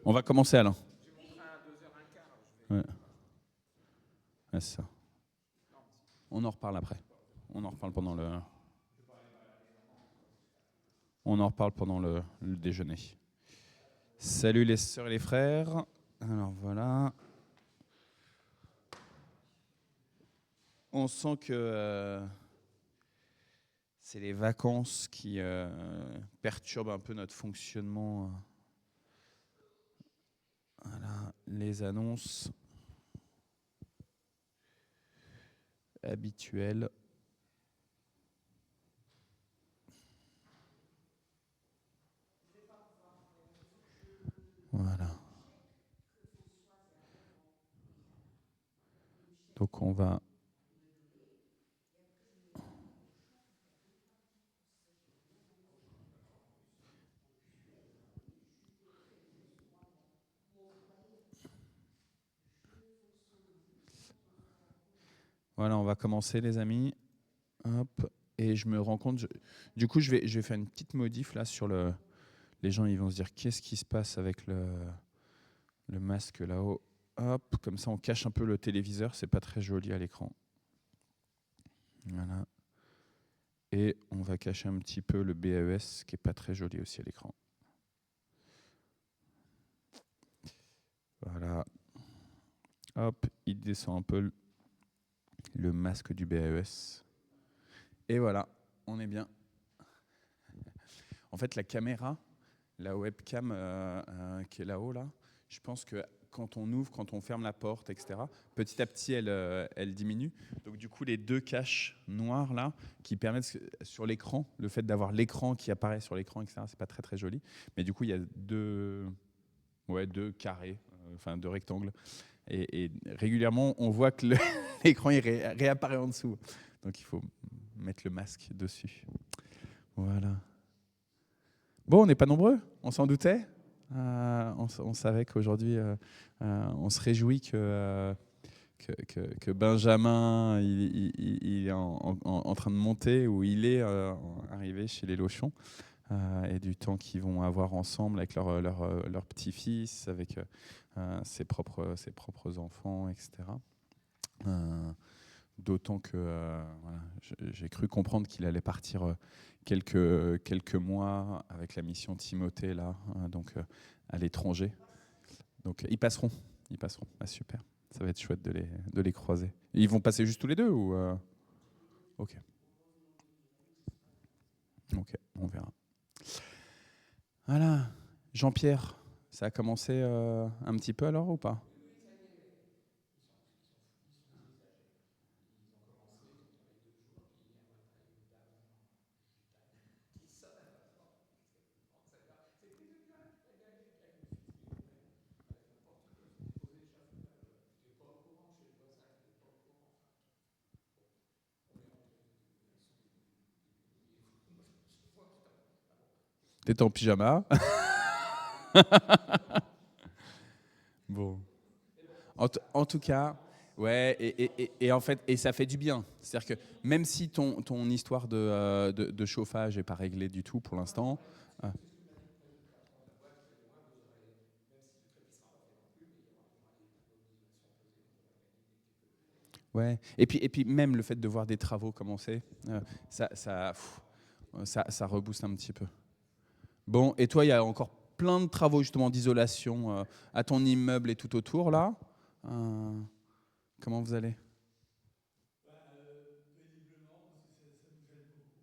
On va commencer, Alain. Ouais. Ouais, c'est ça. On en reparle après. On en reparle pendant le... On en reparle pendant le déjeuner. Salut les sœurs et les frères. Alors voilà. On sent que c'est les vacances qui perturbent un peu notre fonctionnement. Voilà, les annonces habituelles. Voilà. Donc on va... Voilà, on va commencer les amis. Hop. Et je me rends compte... Du coup, je vais faire une petite modif là sur le... Les gens, ils vont se dire, qu'est-ce qui se passe avec le masque là-haut. Hop, comme ça, on cache un peu le téléviseur. C'est pas très joli à l'écran. Voilà. Et on va cacher un petit peu le BAES, qui est pas très joli aussi à l'écran. Voilà. Hop, il descend un peu le masque du BAES. Et voilà, on est bien. En fait, la caméra, la webcam qui est là-haut, là, je pense que quand on ouvre, quand on ferme la porte, etc., petit à petit, elle diminue. Donc, du coup, les deux caches noires, là, qui permettent sur l'écran, le fait d'avoir l'écran qui apparaît sur l'écran, etc., c'est pas très, très joli. Mais du coup, il y a deux carrés, enfin deux rectangles. Et régulièrement, on voit que l'écran il réapparaît en dessous. Donc, il faut mettre le masque dessus. Voilà. Bon, on n'est pas nombreux, on s'en doutait. On savait qu'aujourd'hui, on se réjouit que Benjamin il est en train de monter, ou il est arrivé chez les Lochons, et du temps qu'ils vont avoir ensemble avec leur petit-fils, avec ses propres enfants, etc. D'autant que voilà, j'ai cru comprendre qu'il allait partir quelques mois avec la mission Timothée là, donc à l'étranger. Donc ils passeront. Ah, super. Ça va être chouette de les croiser. Et ils vont passer juste tous les deux ou Ok, on verra. Voilà. Jean-Pierre, ça a commencé un petit peu alors ou pas? T'étais en pyjama. Bon. En tout cas, ouais, et en fait, et ça fait du bien. C'est-à-dire que même si ton histoire de chauffage n'est pas réglée du tout pour l'instant, ouais. Et puis même le fait de voir des travaux commencer, ça rebooste un petit peu. Bon, et toi, il y a encore plein de travaux justement d'isolation à ton immeuble et tout autour là. Euh, Comment vous allez?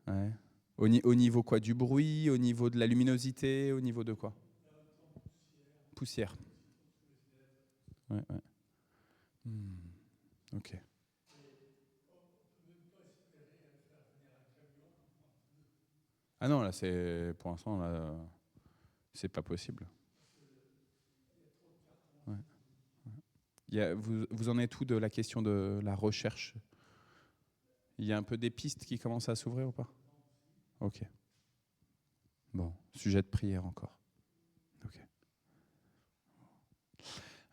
Ouais. Au niveau quoi? Du bruit, au niveau de la luminosité, au niveau de quoi? Poussière. Ouais, ouais. Hmm, ok. Ah non, là, pour l'instant, là, c'est pas possible. Ouais. Vous en êtes où de la question de la recherche? Il y a un peu des pistes qui commencent à s'ouvrir ou pas? Ok. Bon, sujet de prière encore. Ok.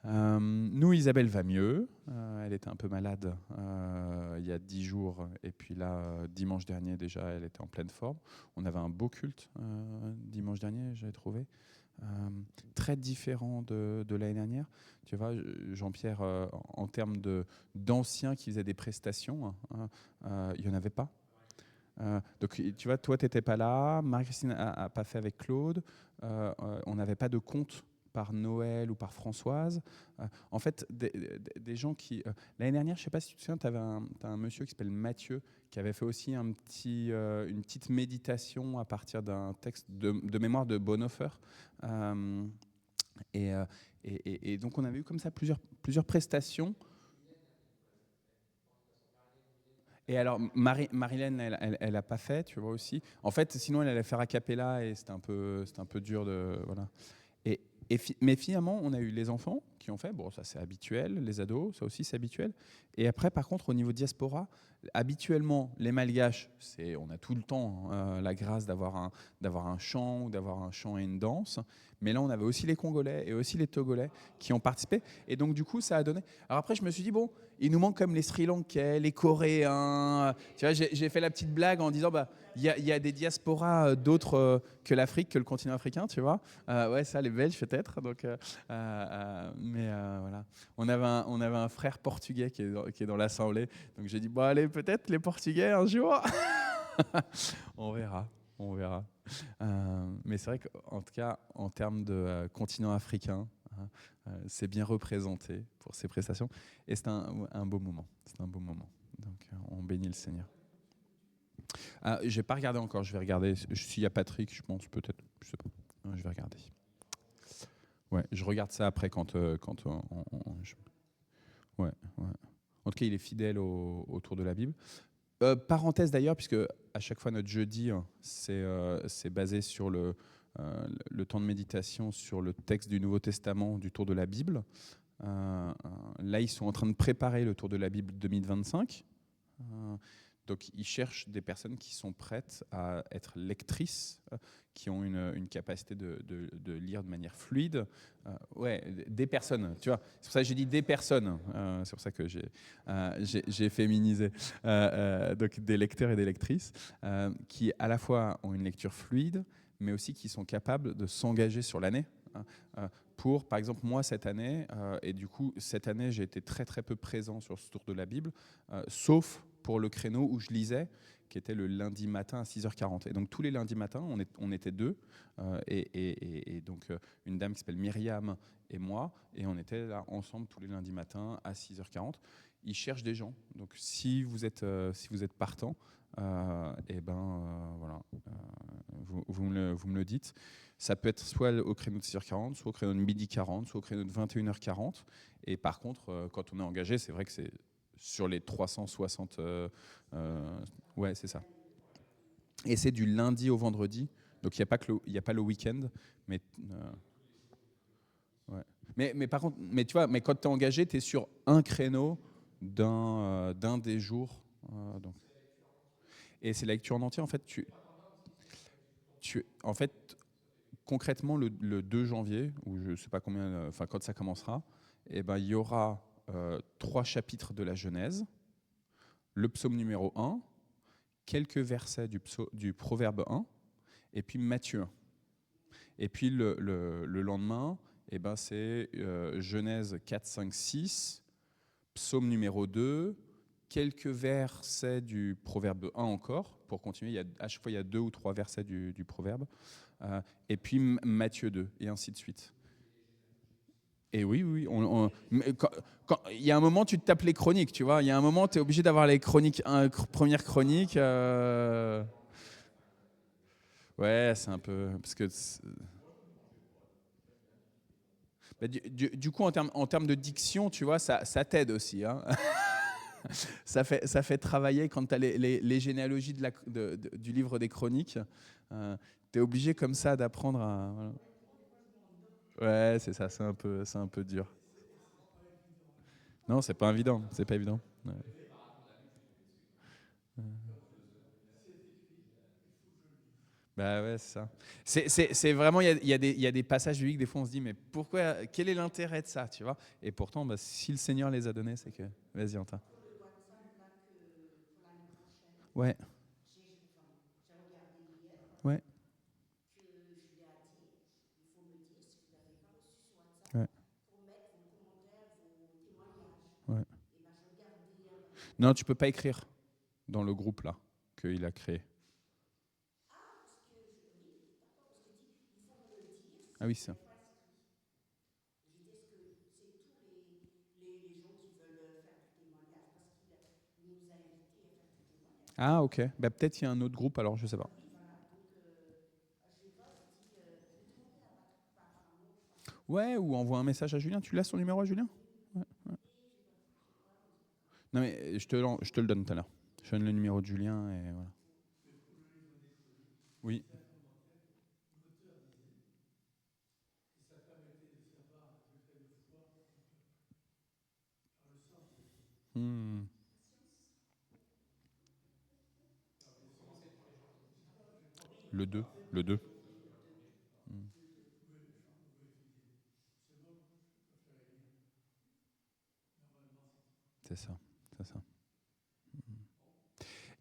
Nous, Isabelle va mieux. Elle était un peu malade il y a 10 jours. Et puis là, dimanche dernier, déjà, elle était en pleine forme. On avait un beau culte dimanche dernier, j'avais trouvé. Euh, Très différent de l'année dernière. Tu vois, Jean-Pierre, en termes d'anciens qui faisaient des prestations, hein, il n'y en avait pas. Donc, tu vois, toi, tu n'étais pas là. Marie-Christine n'a pas fait avec Claude. On n'avait pas de compte par Noël ou par Françoise. En fait, des gens qui... l'année dernière, je ne sais pas si tu te souviens, tu as un monsieur qui s'appelle Mathieu, qui avait fait aussi une petite méditation à partir d'un texte de mémoire de Bonhoeffer. Euh, et, euh, et donc, on avait eu comme ça plusieurs prestations. Et alors, Marilène, elle a pas fait, tu vois aussi. En fait, sinon, elle allait faire a cappella et c'était un peu dur de, voilà. Et, mais finalement, on a eu les enfants qui ont fait, bon, ça c'est habituel, les ados, ça aussi c'est habituel. Et après, par contre, au niveau diaspora, habituellement, les Malgaches, on a tout le temps la grâce d'avoir un chant ou d'avoir un chant et une danse. Mais là, on avait aussi les Congolais et aussi les Togolais qui ont participé. Et donc, du coup, ça a donné. Alors après, je me suis dit, bon, il nous manque comme les Sri Lankais, les Coréens. Tu vois, j'ai fait la petite blague en disant, bah, il y a des diasporas d'autres que l'Afrique, que le continent africain, tu vois. Ouais, ça, les Belges peut-être. Donc, mais voilà. On avait un frère portugais qui est dans l'assemblée. Donc j'ai dit, bon, allez, peut-être les Portugais un jour. On verra. On verra. Mais c'est vrai qu'en tout cas, en termes de continent africain, hein, c'est bien représenté pour ces prestations. Et c'est un beau moment. C'est un beau moment. Donc, on bénit le Seigneur. Je n'ai pas regardé encore. Je vais regarder. S'il y a Patrick, je pense peut-être. Je sais pas. Je vais regarder. Ouais, je regarde ça après quand ouais, ouais. En tout cas, il est fidèle autour de la Bible. Parenthèse d'ailleurs, puisque à chaque fois notre jeudi, hein, c'est basé sur le temps de méditation sur le texte du Nouveau Testament du tour de la Bible. Là, ils sont en train de préparer le tour de la Bible 2025. Donc, ils cherchent des personnes qui sont prêtes à être lectrices, qui ont une capacité de lire de manière fluide. Ouais, des personnes, tu vois. C'est pour ça que j'ai dit des personnes. C'est pour ça que j'ai féminisé. Donc, des lecteurs et des lectrices qui, à la fois, ont une lecture fluide, mais aussi qui sont capables de s'engager sur l'année. Pour, par exemple, moi, cette année, et du coup, cette année, j'ai été très, très peu présent sur ce tour de la Bible, sauf pour le créneau où je lisais, qui était le lundi matin à 6h40. Et donc tous les lundis matins, on était deux, et donc une dame qui s'appelle Myriam et moi, et on était là ensemble tous les lundis matins à 6h40. Ils cherchent des gens, donc si vous êtes partant, et ben voilà, vous me le dites. Ça peut être soit au créneau de 6h40, soit au créneau de midi 40, soit au créneau de 21h40. Et par contre, quand on est engagé, c'est vrai que c'est sur les 360. Ouais, c'est ça. Et c'est du lundi au vendredi. Donc il n'y a pas le week-end. Mais, ouais. Mais par contre, mais tu vois, mais quand tu es engagé, tu es sur un créneau d'un des jours. Donc. Et c'est la lecture en entier. En fait, en fait, concrètement, le 2 janvier, ou je ne sais pas combien, enfin quand ça commencera, eh ben, il y aura 3 chapitres de la Genèse, le psaume numéro 1, quelques versets du Proverbe 1, et puis Matthieu 1. Et puis le lendemain, eh ben, c'est Genèse 4, 5, 6, psaume numéro 2, quelques versets du Proverbe 1 encore, pour continuer. À chaque fois, il y a 2 ou 3 versets du Proverbe. Et puis Matthieu 2, et ainsi de suite. Et oui, oui. Il y a un moment, tu te tapes les chroniques, tu vois. Il y a un moment, tu es obligé d'avoir les chroniques, première chronique. Ouais, c'est un peu. Parce que bah, du coup, en termes de diction, tu vois, ça t'aide aussi. Hein. Ça fait travailler quand tu as les généalogies du livre des chroniques. Tu es obligé comme ça d'apprendre à. Voilà. Ouais, c'est ça, c'est un peu dur. Non, c'est pas évident, c'est pas évident. Ouais. Bah ouais, c'est ça. C'est vraiment, il y a des passages bibliques, des fois on se dit, mais pourquoi, quel est l'intérêt de ça, tu vois? Et pourtant, bah, si le Seigneur les a donnés, c'est que... Vas-y, Anta. Ouais, ouais, ouais, ouais. Non, tu peux pas écrire dans le groupe là qu'il a créé. Ah oui, ça. Ah ok. Bah, peut-être il y a un autre groupe alors, je sais pas. Ouais, ou envoie un message à Julien. Tu l'as son numéro à Julien? Ouais. Non mais je te le donne tout à l'heure. Je donne le numéro de Julien et voilà. Oui. Hmm. Le 2. Le 2. Hmm. C'est ça. C'est ça.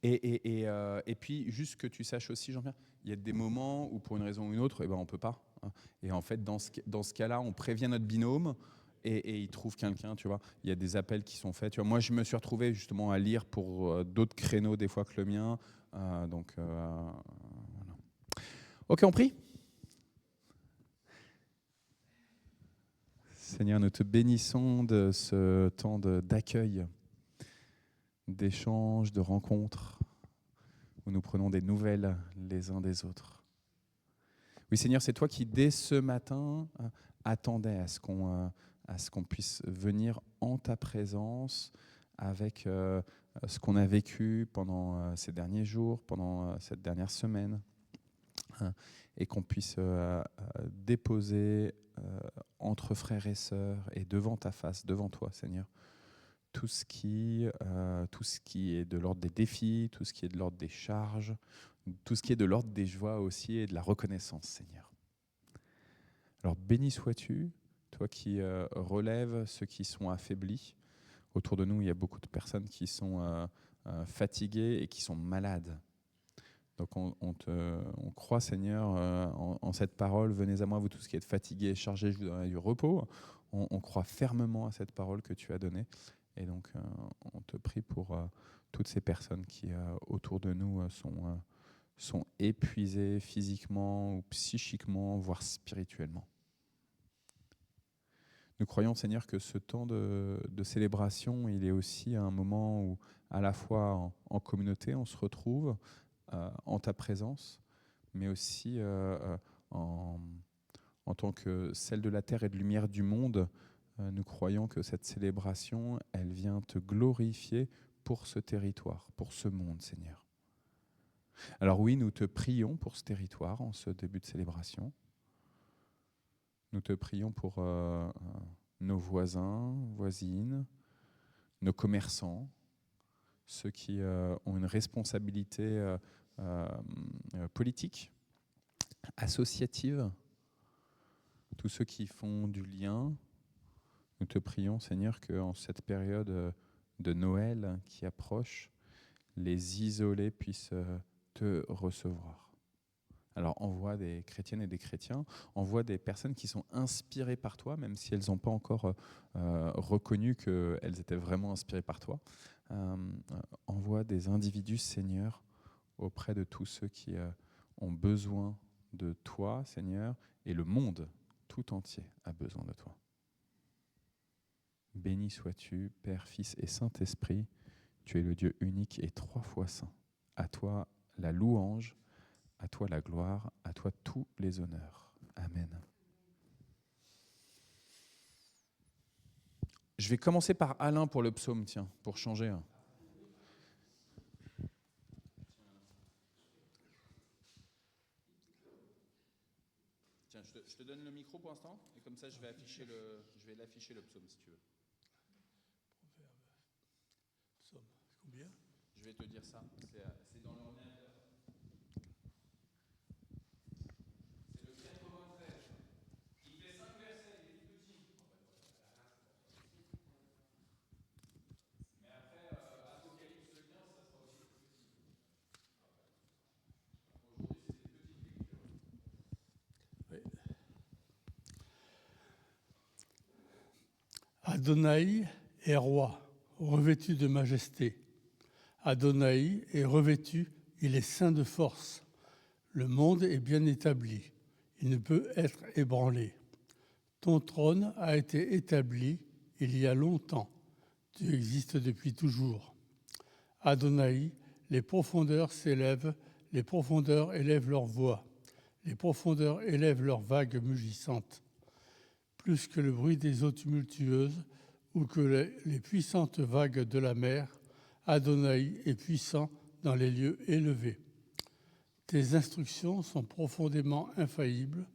Et puis, juste que tu saches aussi, Jean-Pierre, il y a des moments où, pour une raison ou une autre, eh ben, on ne peut pas, hein. Et en fait, dans ce cas-là, on prévient notre binôme et il trouve quelqu'un, tu vois. Il y a des appels qui sont faits. Tu vois. Moi, je me suis retrouvé justement à lire pour d'autres créneaux, des fois que le mien. Donc, voilà. Ok, on prie. Seigneur, nous te bénissons de ce temps d'accueil, d'échange, de rencontre, où nous prenons des nouvelles les uns des autres. Oui, Seigneur, c'est toi qui, dès ce matin, attendais à ce qu'on puisse venir en ta présence avec ce qu'on a vécu pendant ces derniers jours, pendant cette dernière semaine, hein, et qu'on puisse déposer entre frères et sœurs et devant ta face, devant toi, Seigneur, tout ce qui est de l'ordre des défis, tout ce qui est de l'ordre des charges, tout ce qui est de l'ordre des joies aussi et de la reconnaissance, Seigneur. Alors béni sois-tu, toi qui relèves ceux qui sont affaiblis. Autour de nous, il y a beaucoup de personnes qui sont fatiguées et qui sont malades. Donc on croit, Seigneur, en cette parole, venez à moi, vous tous qui êtes fatigués et chargés, je vous donnerai du repos. On croit fermement à cette parole que tu as donnée. Et donc on te prie pour toutes ces personnes qui, autour de nous, sont épuisées physiquement ou psychiquement, voire spirituellement. Nous croyons, Seigneur, que ce temps de célébration, il est aussi un moment où, à la fois en communauté, on se retrouve en ta présence, mais aussi en, en tant que celle de la terre et de lumière du monde. Nous croyons que cette célébration, elle vient te glorifier pour ce territoire, pour ce monde, Seigneur. Alors oui, nous te prions pour ce territoire en ce début de célébration. Nous te prions pour nos voisins, voisines, nos commerçants, ceux qui ont une responsabilité euh, politique, associative, tous ceux qui font du lien. Nous te prions, Seigneur, qu'en cette période de Noël qui approche, les isolés puissent te recevoir. Alors envoie des chrétiennes et des chrétiens, envoie des personnes qui sont inspirées par toi, même si elles n'ont pas encore reconnu qu'elles étaient vraiment inspirées par toi. Envoie des individus, Seigneur, auprès de tous ceux qui ont besoin de toi, Seigneur, et le monde tout entier a besoin de toi. Béni sois-tu, Père, Fils et Saint-Esprit, tu es le Dieu unique et trois fois saint. À toi la louange, à toi la gloire, à toi tous les honneurs. Amen. Je vais commencer par Alain pour le psaume, tiens, pour changer. Tiens, je te donne le micro pour l'instant, et comme ça je vais l'afficher le psaume si tu veux. Somme. Combien? Je vais te dire ça, c'est dans l'ordinateur. Adonai est roi, revêtu de majesté. Adonai est revêtu, il est saint de force. Le monde est bien établi, il ne peut être ébranlé. Ton trône a été établi il y a longtemps, tu existes depuis toujours. Adonai, les profondeurs s'élèvent, les profondeurs élèvent leur voix, les profondeurs élèvent leurs vagues mugissantes. Plus que le bruit des eaux tumultueuses ou que les puissantes vagues de la mer, Adonai est puissant dans les lieux élevés. Tes instructions sont profondément infaillibles,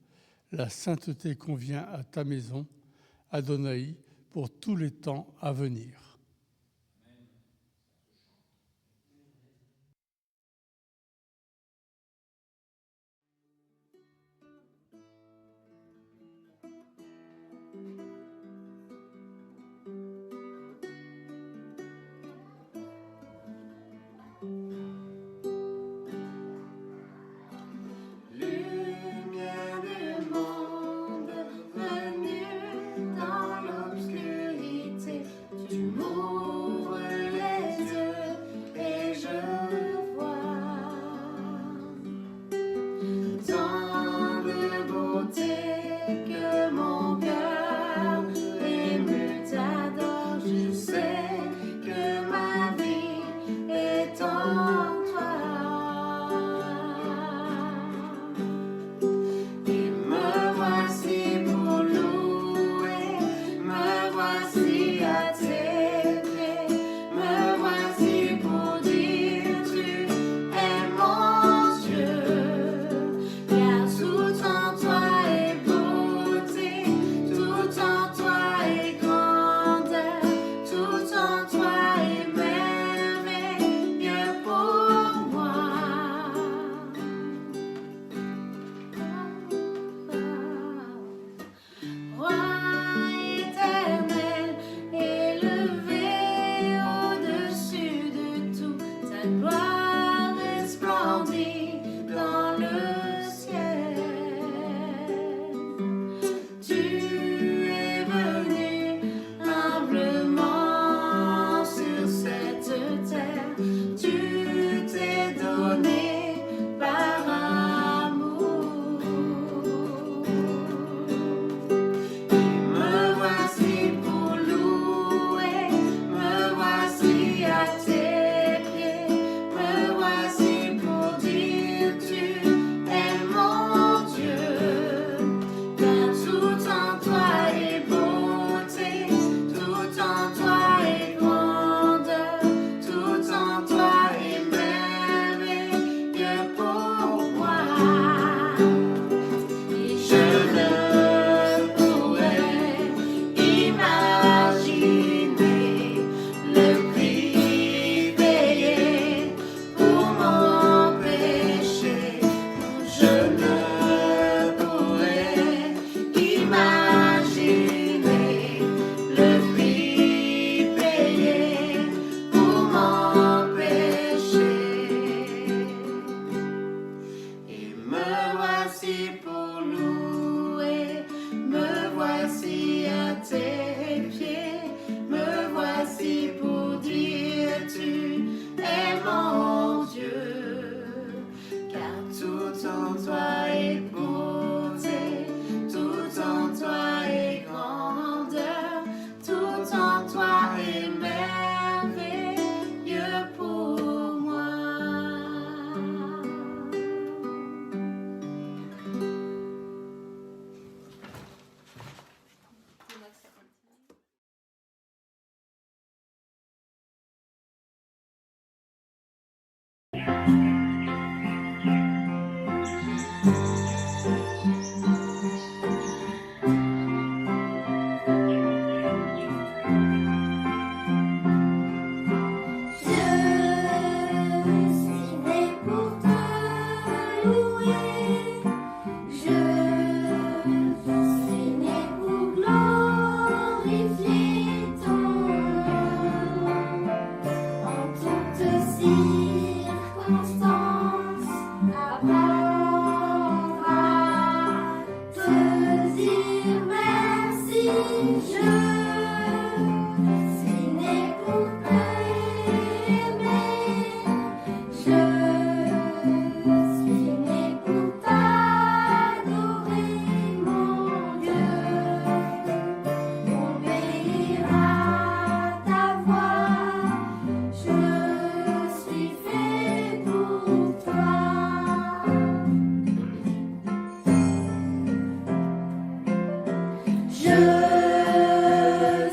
la sainteté convient à ta maison, Adonai, pour tous les temps à venir. Lumière du monde, venue dans l'obscurité, tu montres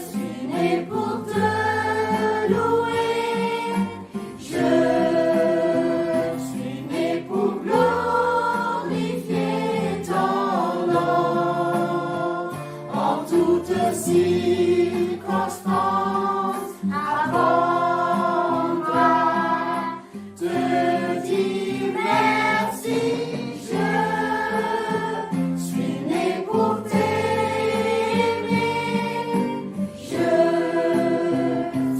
suis né pour te louer. Je suis né pour glorifier ton nom. En toutes circonstances, avant gloire, te dire merci. Je suis né pour t'aimer. Je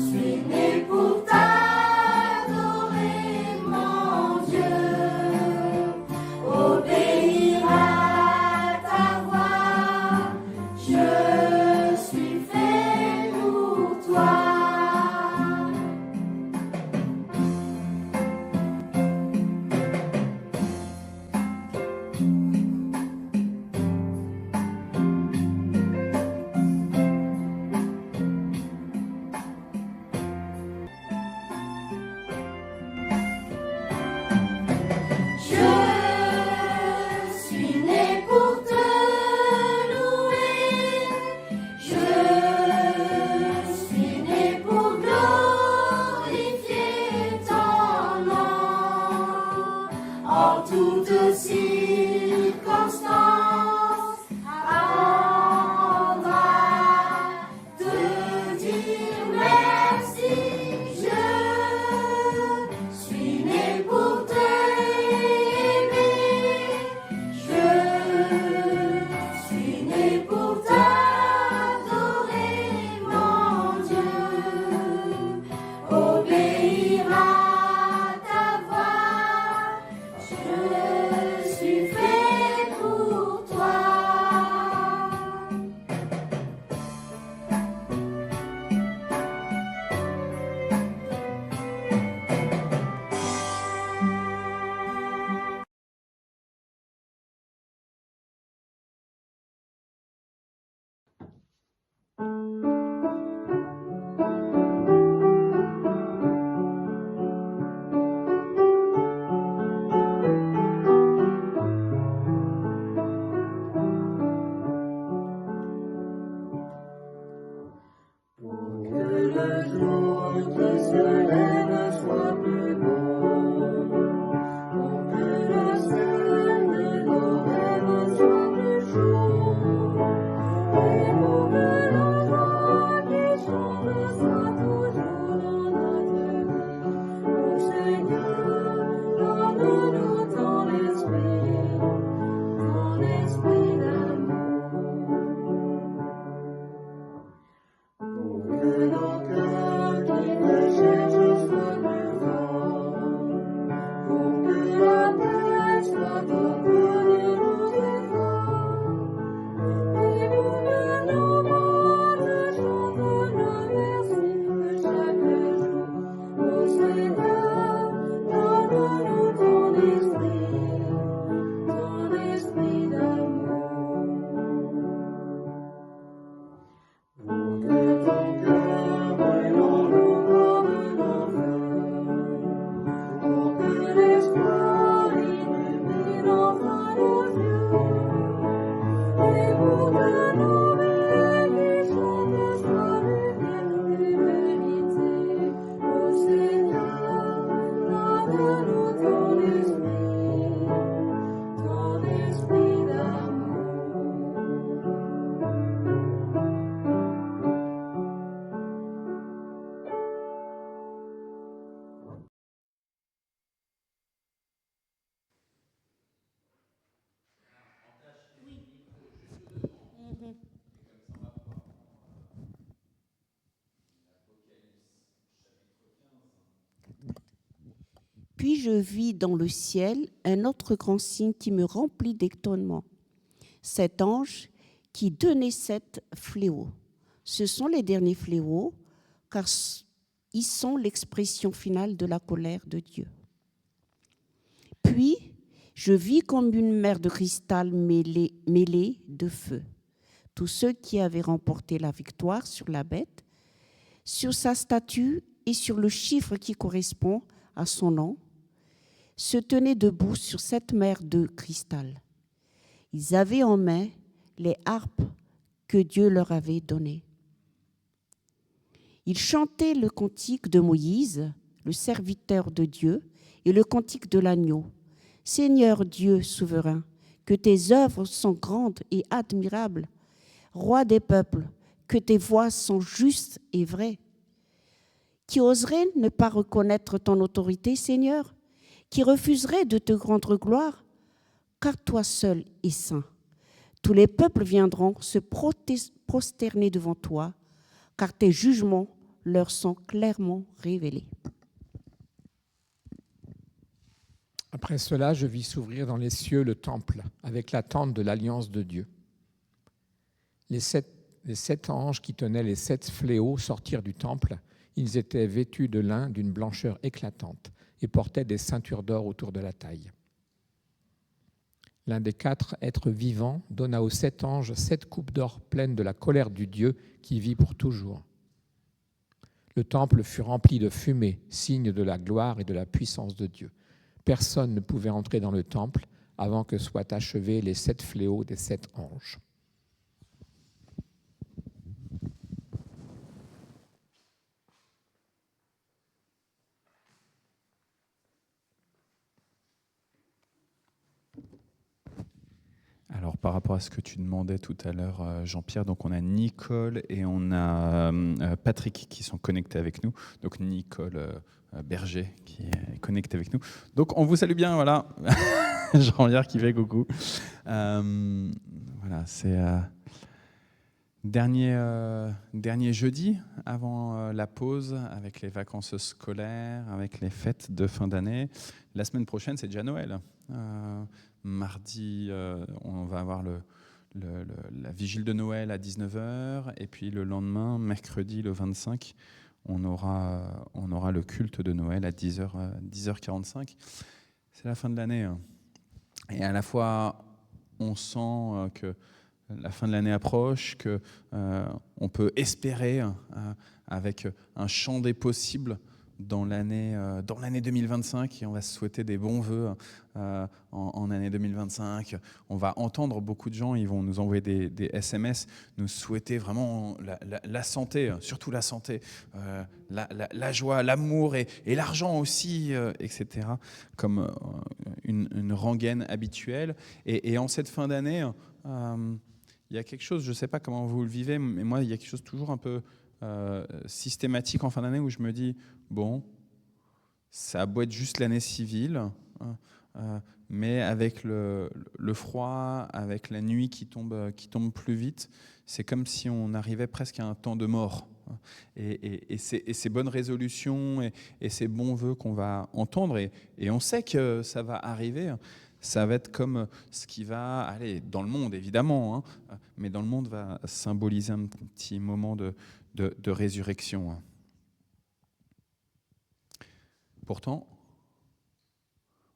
suis né pour t'adorer, mon Dieu. Obéir à ta voix. Je suis fait pour toi. Je suis né pour te louer. Je suis né pour glorifier ton nom. En toutes circonstances, apprendre à te dire merci. Je suis né pour t'aimer. Je suis né pour t'adorer, mon Dieu. Obéir à ta voix. Je suis fait pour toi. Que le jour qui se lève soit plus beau, pour que le ciel de nos rêves soit plus chaud, et pour que l'envoi qui chante soit toujours dans notre vie. Ô Seigneur, donne-nous ton esprit d'amour. Pour que nos cœurs qui te cherchent soient plus forts, pour que la paix soit au cœur de nos efforts, et pour que nos bras te chantent le merci de chaque jour. Ô Seigneur, donne-nous ton esprit d'amour. Pour que ton cœur brûle en nous comme l'enfer, pour que l'espoir illumine enfin nos yeux, et pour que nos rêves qui chantent soient lumière et vérité. Ô Seigneur, donne-nous ton esprit d'amour. Puis je vis dans le ciel un autre grand signe qui me remplit d'étonnement. Cet ange qui donnait 7 fléaux. Ce sont les derniers fléaux, car ils sont l'expression finale de la colère de Dieu. Puis je vis comme une mer de cristal mêlée de feu. Tous ceux qui avaient remporté la victoire sur la bête, sur sa statue et sur le chiffre qui correspond à son nom, se tenaient debout sur cette mer de cristal. Ils avaient en main les harpes que Dieu leur avait donné. Ils chantaient le cantique de Moïse, le serviteur de Dieu, et le cantique de l'agneau. Seigneur Dieu souverain, que tes œuvres sont grandes et admirables. Roi des peuples, que tes voies sont justes et vraies. Qui oserait ne pas reconnaître ton autorité, Seigneur? Qui refuserait de te rendre gloire? Car toi seul es saint. Tous les peuples viendront se prosterner devant toi, car tes jugements leur sont clairement révélés. Après cela, je vis s'ouvrir dans les cieux le temple, avec la tente de l'alliance de Dieu. Les sept anges qui tenaient les 7 fléaux sortirent du temple. Ils étaient vêtus de lin d'une blancheur éclatante et portaient des ceintures d'or autour de la taille. L'un des 4 êtres vivants donna aux 7 anges 7 coupes d'or pleines de la colère du Dieu qui vit pour toujours. Le temple fut rempli de fumée, signe de la gloire et de la puissance de Dieu. Personne ne pouvait entrer dans le temple avant que soient achevés les 7 fléaux des 7 anges. Alors, par rapport à ce que tu demandais tout à l'heure, Jean-Pierre, donc on a Nicole et on a Patrick qui sont connectés avec nous. Donc, Nicole Berger qui est connectée avec nous. Donc, on vous salue bien, voilà. Jean-Pierre qui fait coucou. Voilà, c'est dernier jeudi avant la pause, avec les vacances scolaires, avec les fêtes de fin d'année. La semaine prochaine, c'est déjà Noël. Mardi, on va avoir la vigile de Noël à 19h, et puis le lendemain, mercredi le 25, on aura le culte de Noël à 10h45. C'est la fin de l'année. Et à la fois, on sent que la fin de l'année approche, qu'on peut espérer, avec un champ des possibles, dans l'année 2025, et on va se souhaiter des bons vœux en année 2025. On va entendre beaucoup de gens, ils vont nous envoyer des SMS, nous souhaiter vraiment la santé, surtout la santé, la joie, l'amour et l'argent aussi, etc., comme une rengaine habituelle. Et en cette fin d'année, il y a quelque chose, je ne sais pas comment vous le vivez, mais moi, il y a quelque chose toujours un peu systématique en fin d'année où je me dis, bon, ça a beau être juste l'année civile, mais avec le froid, avec la nuit qui tombe plus vite, c'est comme si on arrivait presque à un temps de mort. Et ces bonnes résolutions et ces bons vœux qu'on va entendre, et on sait que ça va arriver, ça va être comme ce qui va aller dans le monde, évidemment, mais dans le monde va symboliser un petit moment de résurrection. Pourtant,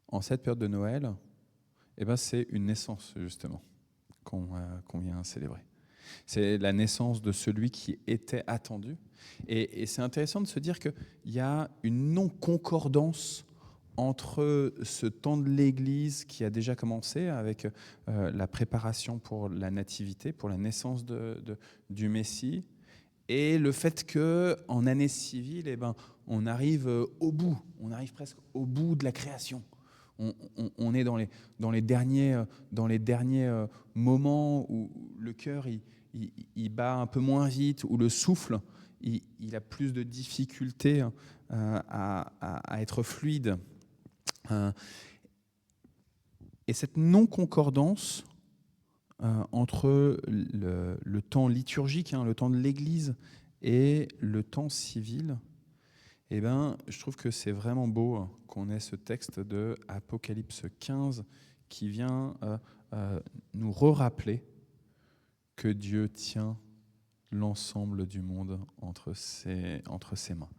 en cette période de Noël, c'est une naissance, justement, qu'on vient célébrer. C'est la naissance de celui qui était attendu. Et c'est intéressant de se dire qu'il y a une non-concordance entre ce temps de l'Église qui a déjà commencé avec la préparation pour la nativité, pour la naissance du Messie, et le fait qu'en année civile, on arrive au bout, on arrive presque au bout de la création. On est dans les derniers moments où le cœur il bat un peu moins vite, où le souffle il a plus de difficultés à être fluide. Et cette non-concordance entre le temps liturgique, le temps de l'Église, et le temps civil, je trouve que c'est vraiment beau qu'on ait ce texte de Apocalypse 15 qui vient nous rappeler que Dieu tient l'ensemble du monde entre ses mains.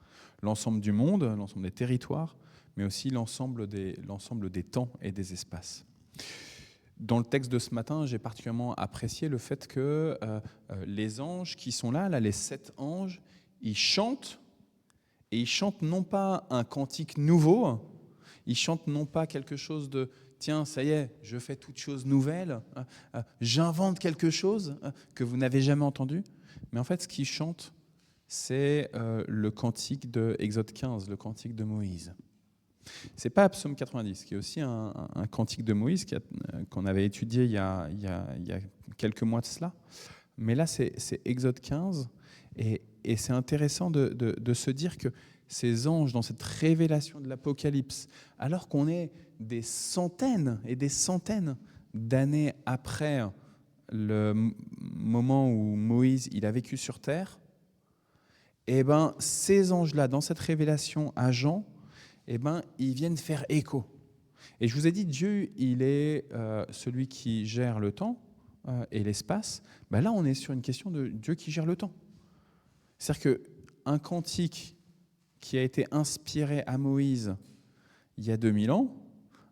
L'ensemble du monde, l'ensemble des territoires, mais aussi l'ensemble des temps et des espaces. Dans le texte de ce matin, j'ai particulièrement apprécié le fait que les anges qui sont là, les 7 anges, ils chantent, et ils chantent non pas un cantique nouveau, ils chantent non pas quelque chose tiens, ça y est, je fais toute chose nouvelle, j'invente quelque chose que vous n'avez jamais entendu. Mais en fait, ce qu'il chante, c'est le cantique de Exode 15, le cantique de Moïse. C'est pas Psaume 90, qui est aussi un cantique de Moïse qu'on avait étudié il y a quelques mois de cela. Mais là, c'est Exode 15, et c'est intéressant de se dire que ces anges, dans cette révélation de l'Apocalypse, alors qu'on est des centaines et des centaines d'années après le moment où Moïse il a vécu sur terre, et ben ces anges-là, dans cette révélation à Jean, et ben ils viennent faire écho. Et je vous ai dit, Dieu, il est celui qui gère le temps et l'espace. Ben là, on est sur une question de Dieu qui gère le temps. C'est-à-dire qu'un cantique qui a été inspiré à Moïse il y a 2000 ans,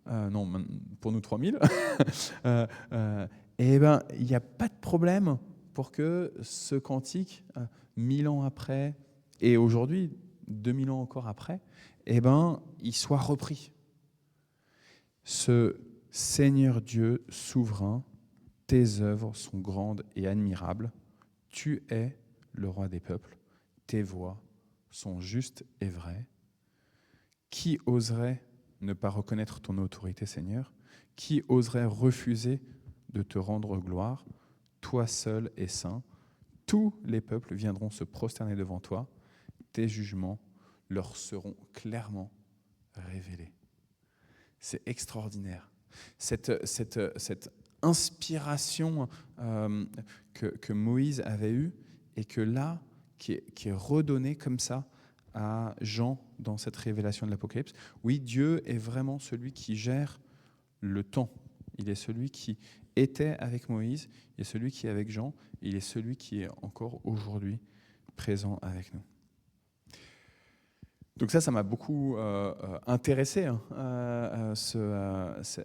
non, pour nous 3000, et ben il n'y a pas de problème pour que ce cantique, 1000 ans après, et aujourd'hui, 2000 ans encore après, eh ben, il soit repris. Ce Seigneur Dieu souverain, tes œuvres sont grandes et admirables. Tu es le roi des peuples. Tes voies sont justes et vraies. Qui oserait ne pas reconnaître ton autorité, Seigneur? Qui oserait refuser de te rendre gloire? Toi seul es saint. Tous les peuples viendront se prosterner devant toi. Tes jugements leur seront clairement révélés. C'est extraordinaire. Cette inspiration que Moïse avait eue et que là, qui est redonnée comme ça à Jean dans cette révélation de l'Apocalypse. Oui, Dieu est vraiment celui qui gère le temps. Il est celui qui était avec Moïse, il est celui qui est avec Jean, il est celui qui est encore aujourd'hui présent avec nous. Donc ça m'a beaucoup intéressé,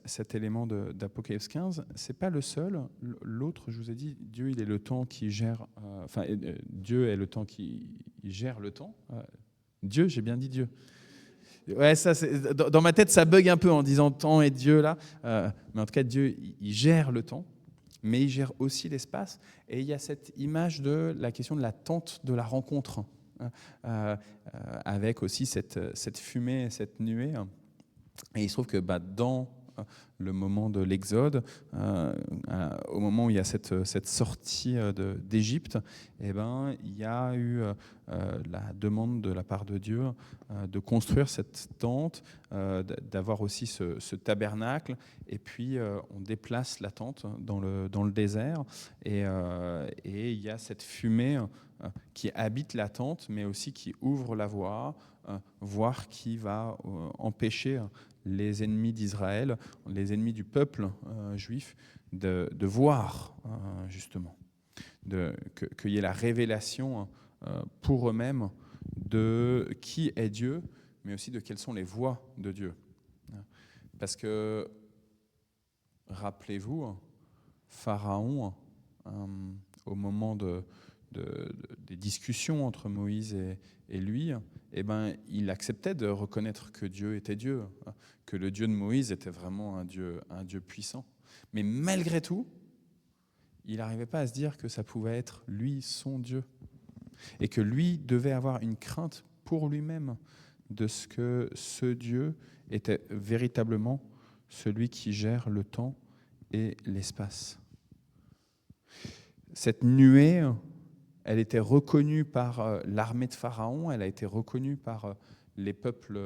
cet élément d'Apocalypse 15. C'est pas le seul. L'autre, je vous ai dit, Dieu, il est le temps qui gère. Dieu est le temps qui gère le temps. Dieu, j'ai bien dit Dieu. Ouais, ça, dans ma tête, ça bug un peu en disant temps et Dieu là. Mais en tout cas, Dieu, il gère le temps, mais il gère aussi l'espace. Et il y a cette image de la question de la tente de la rencontre. Avec aussi cette fumée, cette nuée. Et il se trouve que dans le moment de l'Exode, au moment où il y a cette sortie d'Égypte, eh ben, il y a eu la demande de la part de Dieu de construire cette tente, d'avoir aussi ce tabernacle, et puis on déplace la tente dans le désert, et il y a cette fumée qui habite la tente, mais aussi qui ouvre la voie, voire qui va empêcher les ennemis d'Israël, les ennemis du peuple juif, de voir, justement, qu'il y ait la révélation pour eux-mêmes de qui est Dieu, mais aussi de quelles sont les voies de Dieu. Parce que, rappelez-vous, Pharaon, au moment des discussions entre Moïse et lui, eh ben, il acceptait de reconnaître que Dieu était Dieu, que le Dieu de Moïse était vraiment un Dieu puissant. Mais malgré tout, il n'arrivait pas à se dire que ça pouvait être lui, son Dieu, et que lui devait avoir une crainte pour lui-même de ce que ce Dieu était véritablement celui qui gère le temps et l'espace. Cette nuée, elle était reconnue par l'armée de Pharaon, elle a été reconnue par les peuples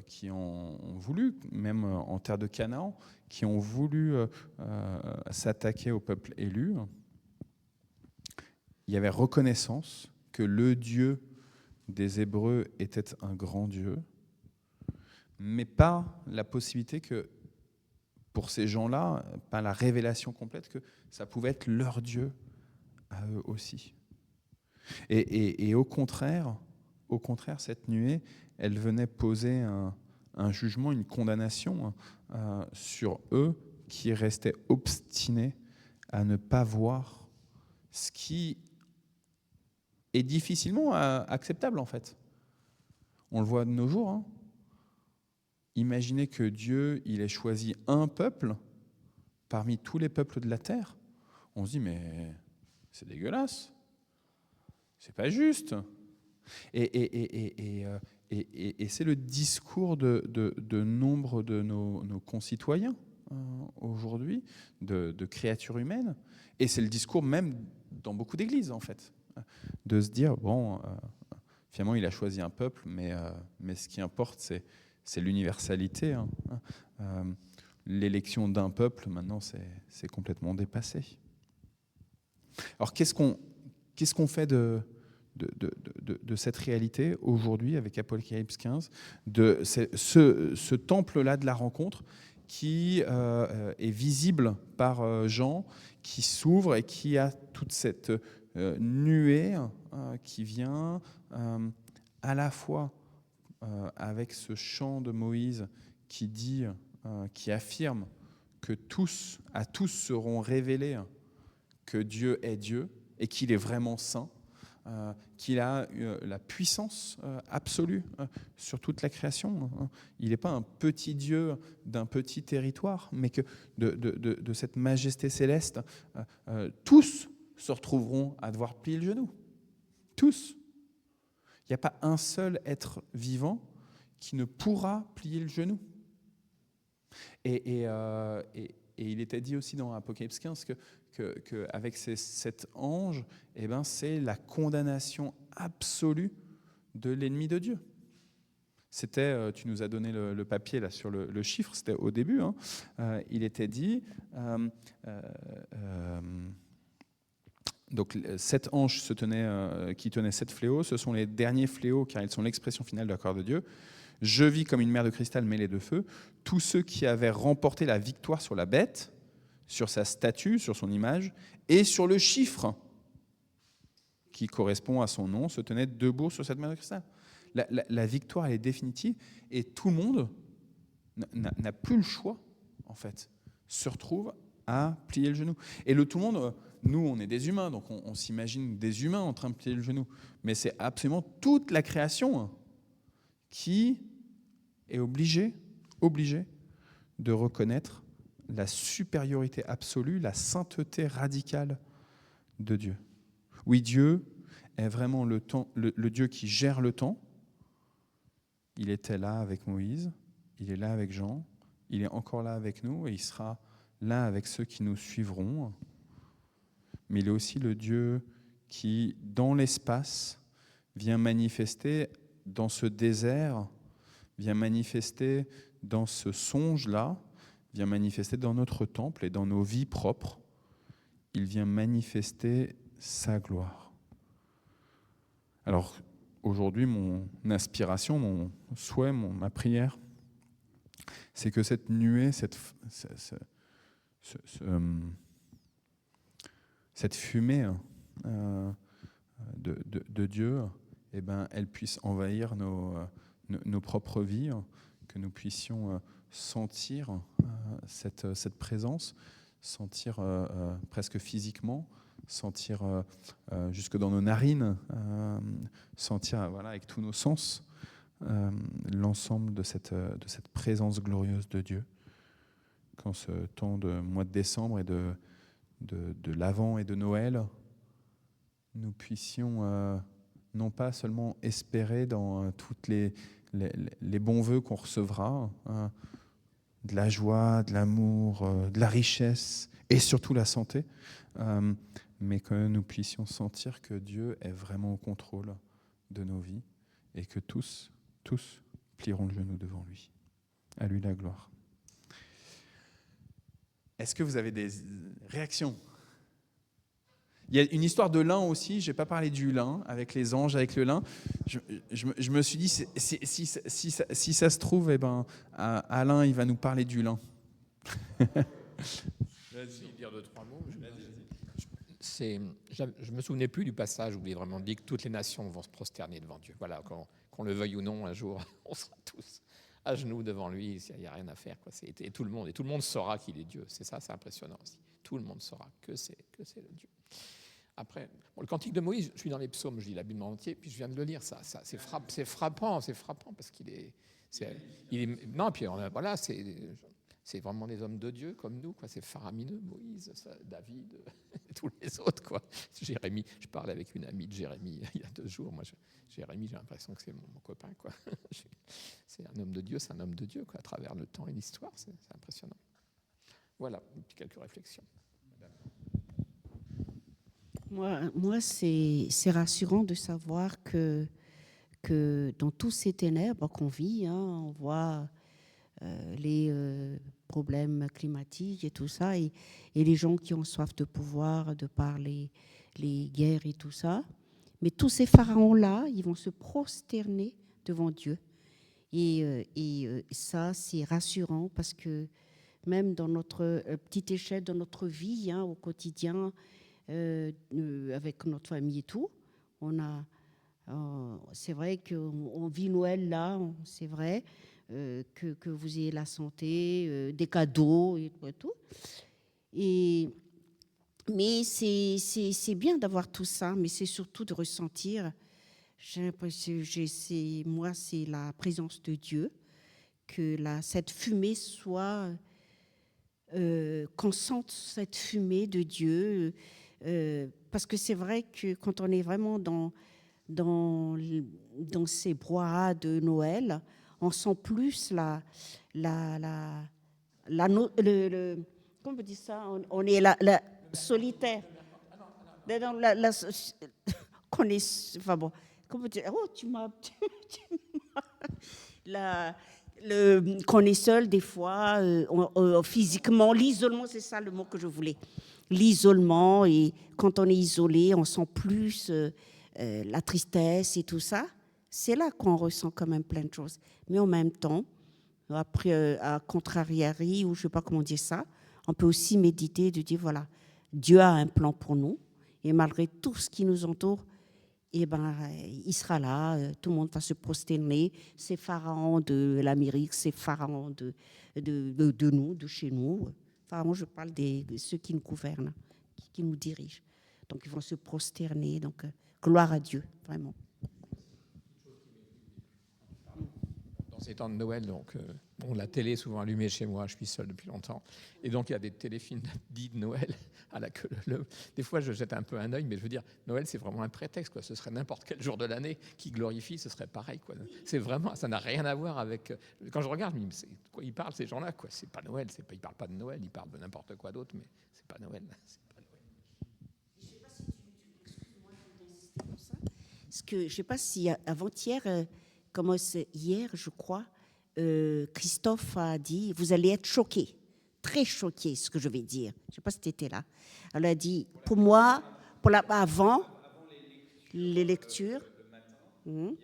qui ont voulu, même en terre de Canaan, qui ont voulu s'attaquer au peuple élu. Il y avait reconnaissance que le Dieu des Hébreux était un grand Dieu, mais pas la possibilité que, pour ces gens-là, pas la révélation complète que ça pouvait être leur Dieu à eux aussi. Et au contraire, cette nuée, elle venait poser un jugement, une condamnation sur eux qui restaient obstinés à ne pas voir ce qui est difficilement acceptable en fait. On le voit de nos jours. Imaginez que Dieu, il ait choisi un peuple parmi tous les peuples de la terre. On se dit, mais c'est dégueulasse. C'est pas juste. Et c'est le discours de nombre de nos concitoyens aujourd'hui, de créatures humaines. Et c'est le discours même dans beaucoup d'églises, en fait, de se dire, bon, finalement, il a choisi un peuple, mais ce qui importe, c'est l'universalité. L'élection d'un peuple, maintenant, c'est complètement dépassé. Alors, qu'est-ce qu'on fait de cette réalité aujourd'hui avec Apocalypse 15, de ce temple-là de la rencontre qui est visible par Jean, qui s'ouvre et qui a toute cette nuée qui vient à la fois avec ce chant de Moïse qui dit, qui affirme que à tous seront révélés que Dieu est Dieu et qu'il est vraiment saint, qu'il a la puissance absolue sur toute la création. Il n'est pas un petit Dieu d'un petit territoire, mais que de cette majesté céleste, tous se retrouveront à devoir plier le genou. Tous. Il n'y a pas un seul être vivant qui ne pourra plier le genou. Et il était dit aussi dans Apocalypse 15 qu'avec cet ange, c'est la condamnation absolue de l'ennemi de Dieu. C'était, tu nous as donné le papier là sur le chiffre, c'était au début. Il était dit, donc 7 anges qui tenaient 7 fléaux, ce sont les derniers fléaux car ils sont l'expression finale de la colère de Dieu. Je vis comme une mer de cristal mêlée de feu. Tous ceux qui avaient remporté la victoire sur la bête, sur sa statue, sur son image, et sur le chiffre qui correspond à son nom, se tenaient debout sur cette mer de cristal. La victoire, elle est définitive, et tout le monde n'a plus le choix, en fait, se retrouve à plier le genou. Et tout le monde, nous, on est des humains, donc on s'imagine des humains en train de plier le genou, mais c'est absolument toute la création qui est obligée de reconnaître la supériorité absolue, la sainteté radicale de Dieu. Oui, Dieu est vraiment le Dieu qui gère le temps. Il était là avec Moïse, il est là avec Jean, il est encore là avec nous et il sera là avec ceux qui nous suivront. Mais il est aussi le Dieu qui, dans l'espace, vient manifester dans ce désert, vient manifester dans ce songe-là, vient manifester dans notre temple et dans nos vies propres. Il vient manifester sa gloire. Alors, aujourd'hui, mon aspiration, mon souhait, ma prière, c'est que cette nuée, cette fumée de Dieu, elle puisse envahir nos propres vies, que nous puissions sentir cette présence, sentir presque physiquement, sentir jusque dans nos narines, sentir avec tous nos sens l'ensemble de cette présence glorieuse de Dieu. Qu'en ce temps de mois de décembre et de l'Avent et de Noël, nous puissions non pas seulement espérer dans toutes les bons vœux qu'on recevra, de la joie, de l'amour, de la richesse et surtout la santé, mais que nous puissions sentir que Dieu est vraiment au contrôle de nos vies et que tous plieront le genou devant lui. À lui la gloire. Est-ce que vous avez des réactions ? Il y a une histoire de lin aussi, je n'ai pas parlé du lin, avec les anges, avec le lin. Je me suis dit, si ça se trouve, Alain, il va nous parler du lin. Vas-y, dire 2-3 mots. Je me souvenais plus du passage où il est vraiment dit que toutes les nations vont se prosterner devant Dieu. Voilà, qu'on le veuille ou non, un jour, on sera tous à genoux devant lui, il n'y a rien à faire. Et tout le monde saura qu'il est Dieu. C'est ça, c'est impressionnant aussi. Tout le monde saura que c'est le Dieu. Après, le cantique de Moïse, je suis dans les psaumes, je lis la Bible en entier, puis je viens de le lire, ça c'est frappant parce qu'il est, Non, puis voilà, c'est vraiment des hommes de Dieu comme nous, quoi. C'est faramineux, Moïse, David, tous les autres, quoi. Jérémie, je parlais avec une amie de Jérémie il y a 2 jours. Moi, Jérémie, j'ai l'impression que c'est mon copain, quoi. C'est un homme de Dieu, c'est un homme de Dieu, quoi, à travers le temps et l'histoire, c'est impressionnant. Voilà, quelques réflexions. Moi c'est rassurant de savoir que dans tous ces ténèbres qu'on vit, hein, on voit les problèmes climatiques et tout ça, et les gens qui ont soif de pouvoir, de par les guerres et tout ça. Mais tous ces pharaons-là, ils vont se prosterner devant Dieu. Et ça, c'est rassurant parce que même dans notre petite échelle, dans notre vie, hein, au quotidien, avec notre famille et tout, c'est vrai qu'on vit Noël là, c'est vrai, que vous ayez la santé, des cadeaux et tout. Mais c'est bien d'avoir tout ça, mais c'est surtout de ressentir, j'ai l'impression, moi, c'est la présence de Dieu, que cette fumée soit, qu'on sente cette fumée de Dieu, parce que c'est vrai que quand on est vraiment dans ces brouhahas de Noël, on sent plus comment on dit ça, on est la solitaire. Qu'on est, enfin bon, comment dire, oh, qu'on est seul des fois, physiquement, l'isolement, c'est ça le mot que je voulais. L'isolement, et quand on est isolé, on sent plus la tristesse et tout ça. C'est là qu'on ressent quand même plein de choses. Mais en même temps, après, à contrariari, ou je ne sais pas comment dire ça, on peut aussi méditer, de dire, voilà, Dieu a un plan pour nous, et malgré tout ce qui nous entoure, eh ben, il sera là, tout le monde va se prosterner, ces pharaons de l'Amérique, ces pharaons de nous, de chez nous. Pharaons, je parle de ceux qui nous gouvernent, qui nous dirigent. Donc, ils vont se prosterner. Donc, gloire à Dieu, vraiment. Dans ces temps de Noël, donc, la télé est souvent allumée chez moi, je suis seul depuis longtemps. Et donc, il y a des téléfilms dits de Noël à la queue leu. Des fois, je jette un peu un œil, mais je veux dire, Noël, c'est vraiment un prétexte, quoi. Ce serait n'importe quel jour de l'année qui glorifie, ce serait pareil, quoi. C'est vraiment, ça n'a rien à voir avec. Quand je regarde, je me dis, de quoi ils parlent, ces gens-là, quoi. C'est pas Noël, ils ne parlent pas de Noël, ils parlent de n'importe quoi d'autre, mais c'est pas Noël. C'est pas Noël. Je ne sais pas si excuse-moi d'insister pour ça. Parce que je ne sais pas si avant-hier, comment c'est hier, je crois, Christophe a dit, vous allez être choqués, très choqués, ce que je vais dire. Je ne sais pas si tu étais là. Elle a dit, pour moi, avant les lectures, un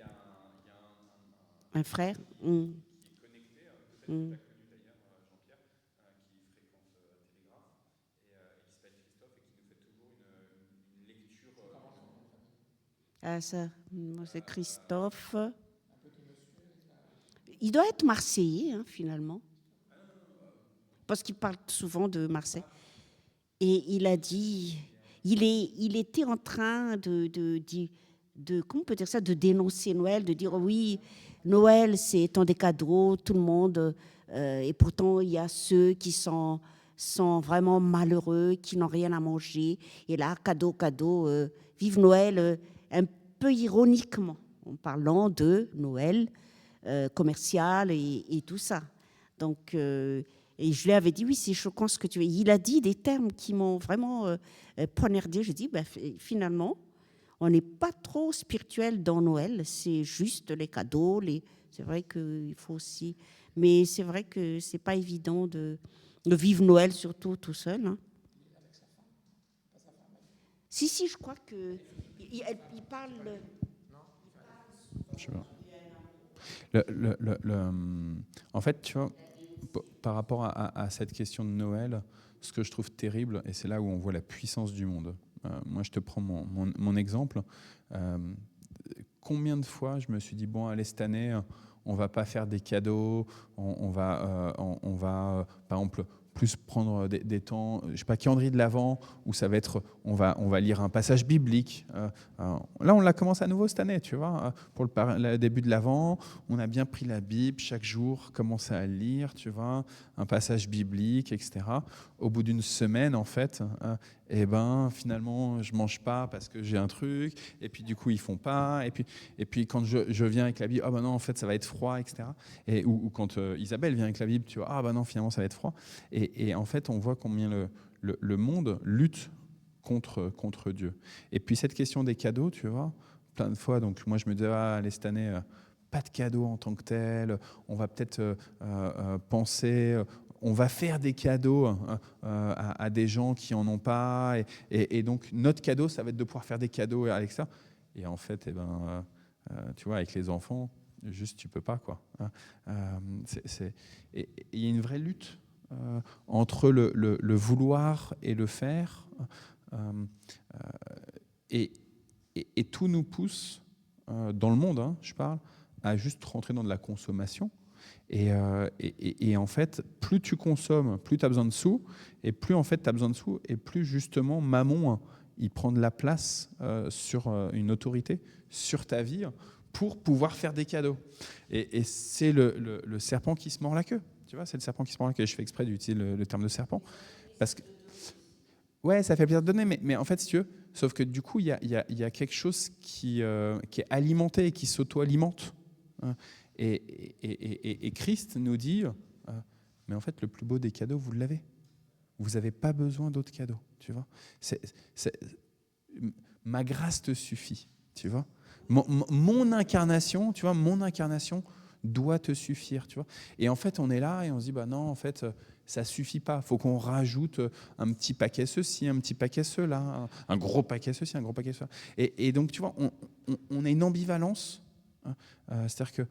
frère, qui est connecté, peut-être que tu as connu d'ailleurs, Jean-Pierre, qui fréquente Télégraphe, et qui s'appelle Christophe, et qui nous fait toujours une lecture. Ah ça, moi c'est Christophe. Il doit être marseillais, hein, finalement, parce qu'il parle souvent de Marseille. Et il a dit, il était en train de comment on peut dire ça, de dénoncer Noël, de dire oui, Noël c'est temps des cadeaux, tout le monde, et pourtant il y a ceux qui sont vraiment malheureux, qui n'ont rien à manger. Et là, cadeau, vive Noël, un peu ironiquement, en parlant de Noël commercial et tout ça. Donc, et je lui avais dit, oui, c'est choquant ce que tu veux. Il a dit des termes qui m'ont vraiment poignardé. Je dis, finalement, on n'est pas trop spirituel dans Noël, c'est juste les cadeaux. C'est vrai qu'il faut aussi... Mais c'est vrai que ce n'est pas évident de vivre Noël, surtout tout seul. Hein. Si, je crois qu'il parle... Je sais pas. En fait, tu vois, par rapport à cette question de Noël, ce que je trouve terrible, et c'est là où on voit la puissance du monde. Moi, je te prends mon exemple. Combien de fois je me suis dit, bon, allez, cette année, on va pas faire des cadeaux, on va par exemple, plus prendre des temps, je sais pas, calendrier de l'Avent, où ça va être, on va lire un passage biblique. Là, on l'a commencé à nouveau cette année, tu vois, pour le début de l'Avent, on a bien pris la Bible chaque jour, commencé à lire, tu vois, un passage biblique, etc. Au bout d'une semaine, en fait, et ben finalement, je mange pas parce que j'ai un truc, et puis du coup, ils font pas, et puis quand je viens avec la Bible, ah ben non, en fait, ça va être froid, etc. Ou quand Isabelle vient avec la Bible, tu vois, ah ben non, finalement, ça va être froid. Et en fait, on voit combien le monde lutte contre Dieu. Et puis cette question des cadeaux, tu vois, plein de fois, donc moi je me disais, allez, cette année, pas de cadeaux en tant que tel, on va peut-être penser, on va faire des cadeaux à des gens qui en ont pas, et donc notre cadeau, ça va être de pouvoir faire des cadeaux avec ça. Et en fait, tu vois, avec les enfants, juste tu peux pas, quoi. Et il y a une vraie lutte entre le vouloir et le faire, et tout nous pousse, dans le monde, je parle, à juste rentrer dans de la consommation. Et en fait, plus tu consommes, plus tu as besoin de sous, et plus en fait tu as besoin de sous, et plus justement Mammon, il prend de la place sur une autorité, sur ta vie, pour pouvoir faire des cadeaux. Et c'est le serpent qui se mord la queue. Tu vois, c'est le serpent qui se mord la queue. Je fais exprès d'utiliser le terme de serpent. Parce que, ouais, ça fait plaisir de donner, mais en fait, si tu veux, sauf que du coup, il y a quelque chose qui est alimenté et qui s'auto-alimente. Et Christ nous dit, mais en fait, le plus beau des cadeaux, vous l'avez. Vous n'avez pas besoin d'autres cadeaux, tu vois. Ma grâce te suffit, tu vois. Mon incarnation, tu vois, mon incarnation doit te suffire, tu vois. Et en fait, on est là et on se dit, bah non, en fait, ça suffit pas. Il faut qu'on rajoute un petit paquet ceci, un petit paquet cela, un gros paquet ceci, un gros paquet cela. Et donc, tu vois, on a une ambivalence. C'est-à-dire que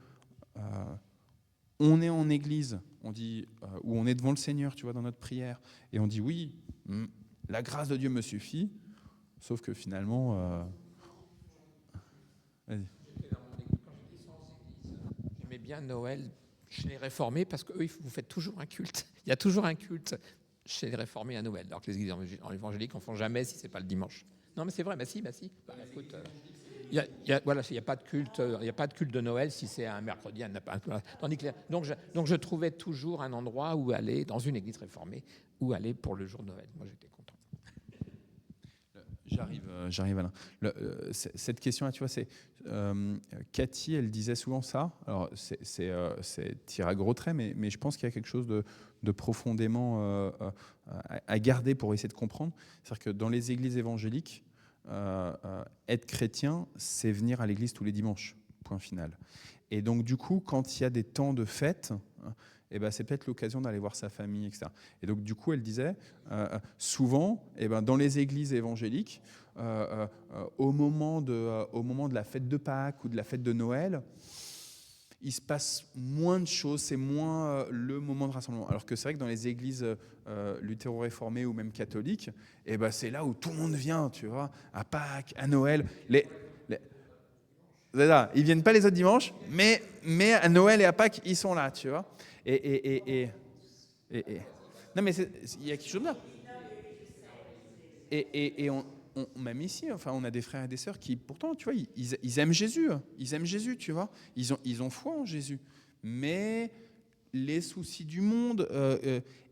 on est en église, on dit, ou on est devant le Seigneur, tu vois, dans notre prière, et on dit oui, la grâce de Dieu me suffit, sauf que finalement, vas-y. J'aimais bien Noël chez les réformés parce que eux, vous faites toujours un culte. Il y a toujours un culte chez les réformés à Noël, alors que les églises évangéliques n'en font jamais si c'est pas le dimanche. Non, mais c'est vrai, si. Écoute, il n'y a pas de culte, de Noël si c'est un mercredi, tandis que donc je trouvais toujours un endroit où aller dans une église réformée, où aller pour le jour de Noël. Moi, j'étais content. J'arrive Alain. Cette question-là, tu vois, c'est Cathy, elle disait souvent ça. Alors c'est tiré à gros traits, mais je pense qu'il y a quelque chose de profondément à garder pour essayer de comprendre. C'est-à-dire que dans les églises évangéliques, être chrétien, c'est venir à l'église tous les dimanches, point final. Et donc du coup, quand il y a des temps de fête, c'est peut-être l'occasion d'aller voir sa famille, etc. Et donc du coup, elle disait, souvent, dans les églises évangéliques, au moment de la fête de Pâques ou de la fête de Noël, il se passe moins de choses, c'est moins le moment de rassemblement. Alors que c'est vrai que dans les églises luthéro-réformées ou même catholiques, c'est là où tout le monde vient, tu vois, à Pâques, à Noël. Ils viennent pas les autres dimanches, mais à Noël et à Pâques, ils sont là, tu vois. Non, mais il y a quelque chose là. Et même ici, enfin, on a des frères et des sœurs qui, pourtant, tu vois, ils aiment Jésus. Ils aiment Jésus, tu vois. Ils ont foi en Jésus. Mais les soucis du monde,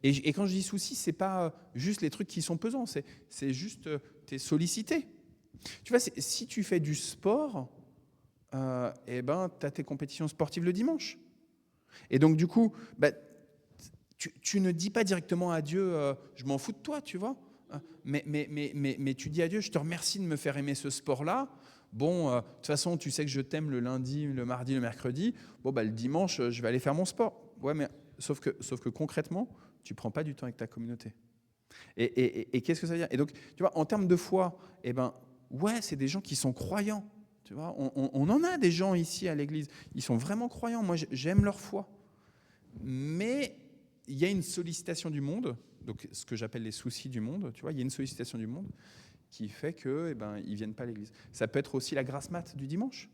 et quand je dis soucis, c'est pas juste les trucs qui sont pesants, c'est juste t'es sollicité. Tu vois, si tu fais du sport, t'as tes compétitions sportives le dimanche. Et donc, du coup, tu ne dis pas directement à Dieu, je m'en fous de toi, tu vois. Mais tu dis à Dieu, je te remercie de me faire aimer ce sport-là. Bon, de toute façon, tu sais que je t'aime le lundi, le mardi, le mercredi. Bon, le dimanche, je vais aller faire mon sport. Ouais, mais sauf que concrètement, tu prends pas du temps avec ta communauté. Et qu'est-ce que ça veut dire? Et donc, tu vois, en termes de foi, ouais, c'est des gens qui sont croyants. Tu vois, on en a des gens ici à l'église. Ils sont vraiment croyants. Moi, j'aime leur foi. Mais il y a une sollicitation du monde, donc ce que j'appelle les soucis du monde, tu vois, il y a une sollicitation du monde qui fait que ils viennent pas à l'église. Ça peut être aussi la grasse mat du dimanche.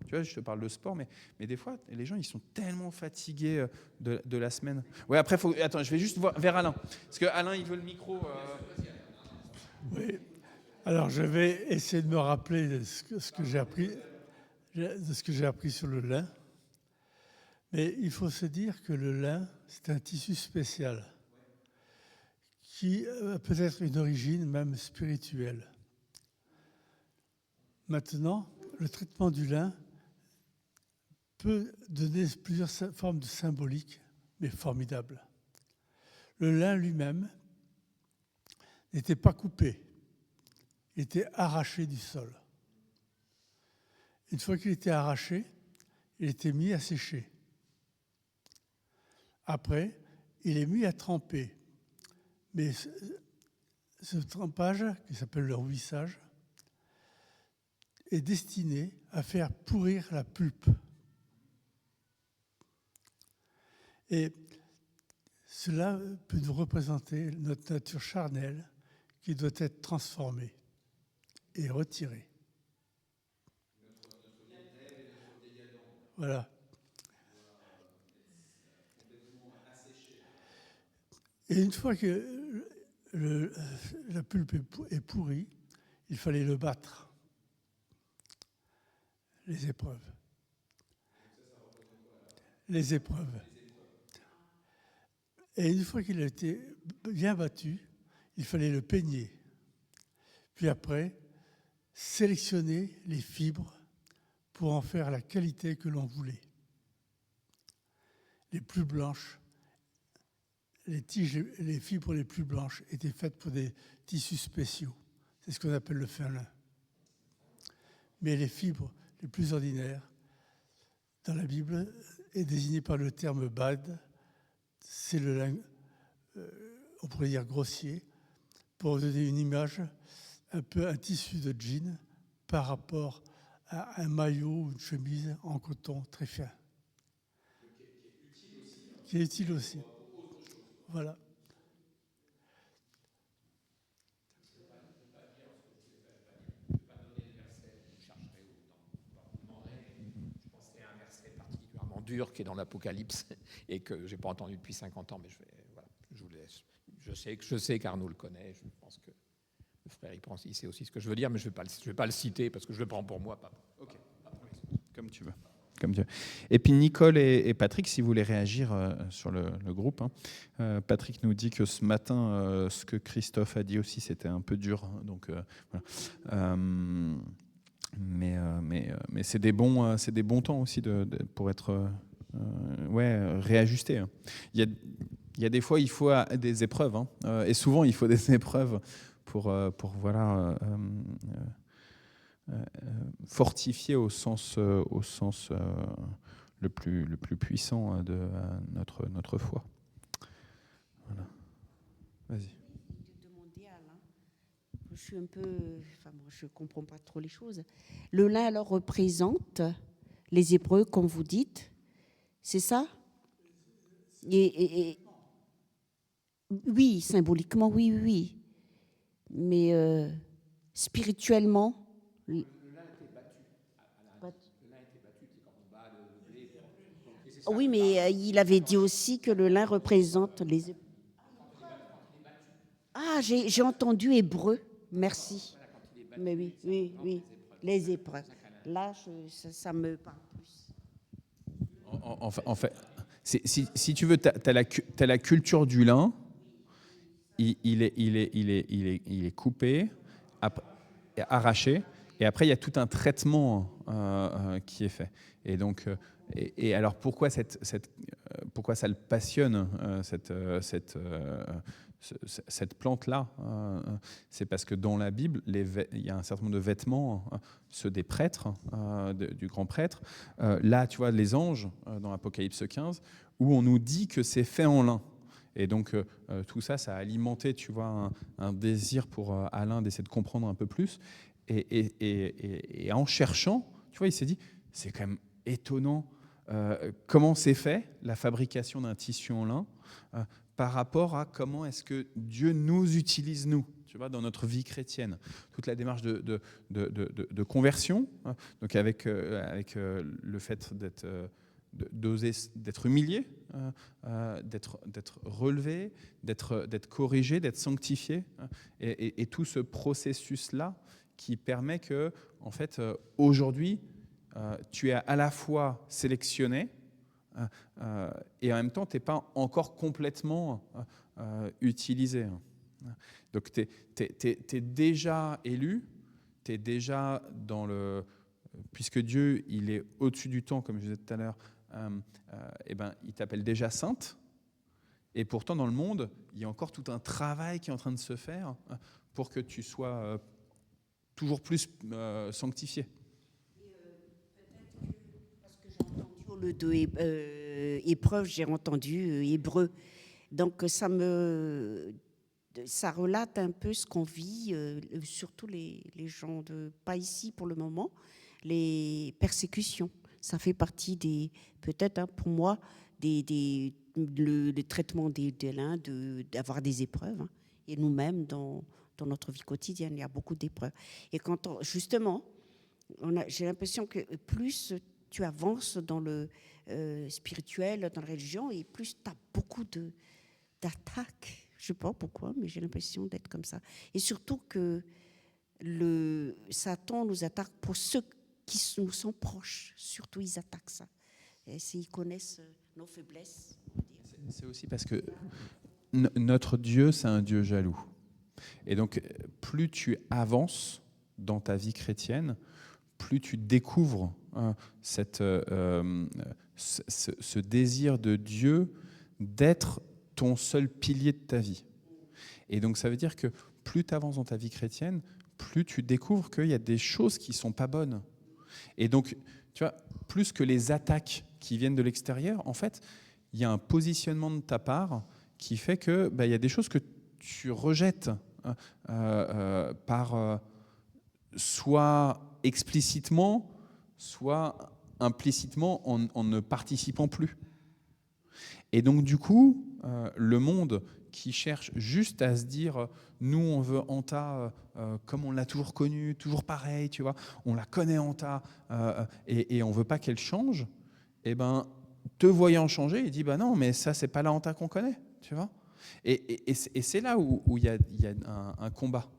Tu vois, je te parle de sport, mais des fois, les gens, ils sont tellement fatigués de la semaine. Ouais, après, attends, je vais juste voir vers Alain. Parce que Alain, il veut le micro. Oui. Alors, je vais essayer de me rappeler de ce que j'ai appris, sur le lin. Mais il faut se dire que le lin, c'est un tissu spécial qui a peut-être une origine même spirituelle. Maintenant, le traitement du lin peut donner plusieurs formes de symboliques, mais formidables. Le lin lui-même n'était pas coupé, il était arraché du sol. Une fois qu'il était arraché, il était mis à sécher. Après, il est mis à tremper. Mais ce trempage, qui s'appelle le rouissage, est destiné à faire pourrir la pulpe. Et cela peut nous représenter notre nature charnelle qui doit être transformée et retirée. Voilà. Et une fois que la pulpe est pourrie, il fallait le battre. Les épreuves. Les épreuves. Et une fois qu'il a été bien battu, il fallait le peigner. Puis après, sélectionner les fibres pour en faire la qualité que l'on voulait. Les plus blanches, les fibres les plus blanches étaient faites pour des tissus spéciaux. C'est ce qu'on appelle le fin lin. Mais les fibres les plus ordinaires, dans la Bible, est désigné par le terme bad. C'est le lin, on pourrait dire grossier, pour donner une image, un peu un tissu de jean par rapport à un maillot ou une chemise en coton très fin. Qui est utile aussi. Voilà. Dur qui est dans l'Apocalypse et que j'ai pas entendu depuis 50 ans, mais je vous laisse. Je sais qu'Arnaud le connaît. Je pense que le frère il sait aussi ce que je veux dire, mais je vais pas le citer parce que je le prends pour moi. Ok. Comme tu veux. Et puis Nicole et Patrick, si vous voulez réagir sur le groupe. Patrick nous dit que ce matin, ce que Christophe a dit aussi, c'était un peu dur. Donc voilà. Mais c'est des bons temps aussi pour être réajusté. Il y a des fois il faut des épreuves, et souvent il faut des épreuves pour fortifier au sens le plus puissant de notre foi. Voilà. Vas-y. Je comprends pas trop les choses. Le lin alors représente les Hébreux, comme vous dites, c'est ça? Oui, symboliquement, oui. Mais spirituellement, le lin était battu. Le lin était battu, c'est quand on bat le blé. Oui, mais il avait dit aussi que le lin représente les Hébreux. Ah, j'ai entendu hébreu. Merci. Mais oui. Les épreuves. Là, ça me parle plus. En fait, si tu veux, t'as la culture du lin. Il est coupé, arraché, et après il y a tout un traitement qui est fait. Et donc, et alors pourquoi ça le passionne cette plante-là, c'est parce que dans la Bible, il y a un certain nombre de vêtements, ceux des prêtres, du grand prêtre. Là, tu vois, les anges, dans l'Apocalypse 15, où on nous dit que c'est fait en lin. Et donc, tout ça, ça a alimenté, tu vois, un désir pour Alain d'essayer de comprendre un peu plus. Et en cherchant, tu vois, il s'est dit, c'est quand même étonnant comment c'est fait, la fabrication d'un tissu en lin, par rapport à comment est-ce que Dieu nous utilise, nous. Tu tu vois, dans notre vie chrétienne. Toute la démarche de conversion, hein, donc avec le fait d'oser d'être humilié, d'être relevé, d'être corrigé, d'être sanctifié, hein, et tout ce processus-là qui permet que, en fait, aujourd'hui, tu es à la fois sélectionné et en même temps, tu n'es pas encore complètement utilisé. Donc, tu es déjà élu, tu es déjà dans le... Puisque Dieu, il est au-dessus du temps, comme je disais tout à l'heure, il t'appelle déjà sainte. Et pourtant, dans le monde, il y a encore tout un travail qui est en train de se faire pour que tu sois toujours plus sanctifié. Parce que j'ai entendu au lieu de épreuve, j'ai entendu hébreu. Donc ça relate un peu ce qu'on vit, surtout les gens pas ici pour le moment, les persécutions. Ça fait partie peut-être pour moi, le traitement de l'un, d'avoir des épreuves. Hein. Et nous-mêmes, dans notre vie quotidienne, il y a beaucoup d'épreuves. Et justement, j'ai l'impression que plus tu avances dans le spirituel, dans la religion, et plus tu as beaucoup d'attaques. Je ne sais pas pourquoi, mais j'ai l'impression d'être comme ça. Et surtout que Satan nous attaque pour ceux qui nous sont proches. Surtout, ils attaquent ça. Et s'ils connaissent nos faiblesses. C'est aussi parce que notre Dieu, c'est un Dieu jaloux. Et donc, plus tu avances dans ta vie chrétienne, plus tu découvres ce désir de Dieu d'être ton seul pilier de ta vie. Et donc, ça veut dire que plus tu avances dans ta vie chrétienne, plus tu découvres qu'il y a des choses qui ne sont pas bonnes. Et donc, tu vois, plus que les attaques qui viennent de l'extérieur, en fait, il y a un positionnement de ta part qui fait que il y a des choses que tu rejettes soit explicitement, soit implicitement en ne participant plus. Et donc, du coup, le monde qui cherche juste à se dire nous, on veut Anta comme on l'a toujours connue, toujours pareil, tu vois, on la connaît Anta et on ne veut pas qu'elle change, et te voyant changer, il dit non, mais ça, c'est pas la Anta qu'on connaît, tu vois. Et c'est là où il y a un combat.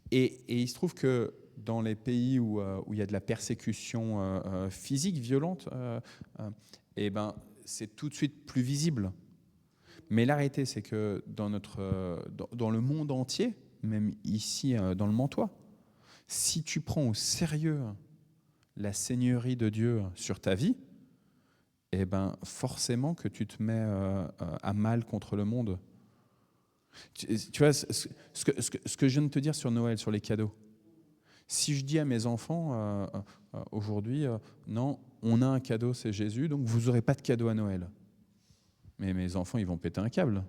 Et il se trouve que dans les pays où il y a de la persécution physique violente, c'est tout de suite plus visible. Mais la réalité, c'est que dans le monde entier, même ici dans le Mantois, si tu prends au sérieux la seigneurie de Dieu sur ta vie, forcément que tu te mets à mal contre le monde. Tu vois, ce que je viens de te dire sur Noël, sur les cadeaux. Si je dis à mes enfants aujourd'hui, non, on a un cadeau, c'est Jésus, donc vous n'aurez pas de cadeau à Noël. Mais mes enfants, ils vont péter un câble.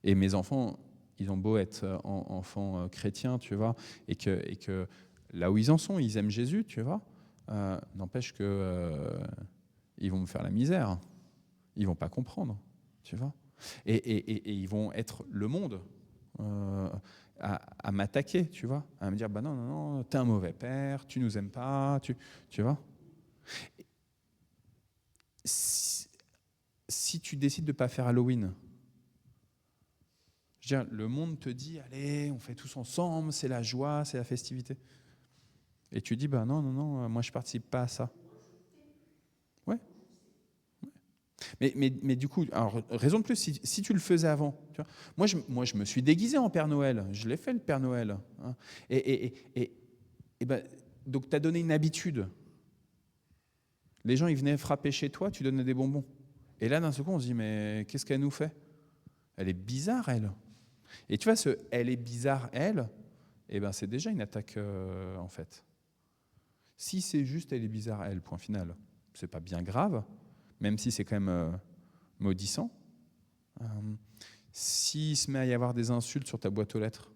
Et mes enfants, ils ont beau être enfants chrétiens, tu vois, et que là où ils en sont, ils aiment Jésus, tu vois, n'empêche que ils vont me faire la misère. Ils vont pas comprendre, tu vois. Et ils vont être le monde à m'attaquer, tu vois, à me dire non, t'es un mauvais père, tu nous aimes pas, tu vois. Si tu décides de pas faire Halloween, je veux dire, le monde te dit allez, on fait tous ensemble, c'est la joie, c'est la festivité. Et tu dis non, moi je participe pas à ça. Ouais. Mais du coup, alors, raison de plus, si tu le faisais avant, tu vois, moi je me suis déguisé en Père Noël, je l'ai fait le Père Noël, hein, donc tu as donné une habitude. Les gens ils venaient frapper chez toi, tu donnais des bonbons. Et là d'un seul coup on se dit mais qu'est-ce qu'elle nous fait? Elle est bizarre elle. Et tu vois elle est bizarre elle, c'est déjà une attaque en fait. Si c'est juste elle est bizarre elle, point final, c'est pas bien grave. Même si c'est quand même maudissant. S'il se met à y avoir des insultes sur ta boîte aux lettres,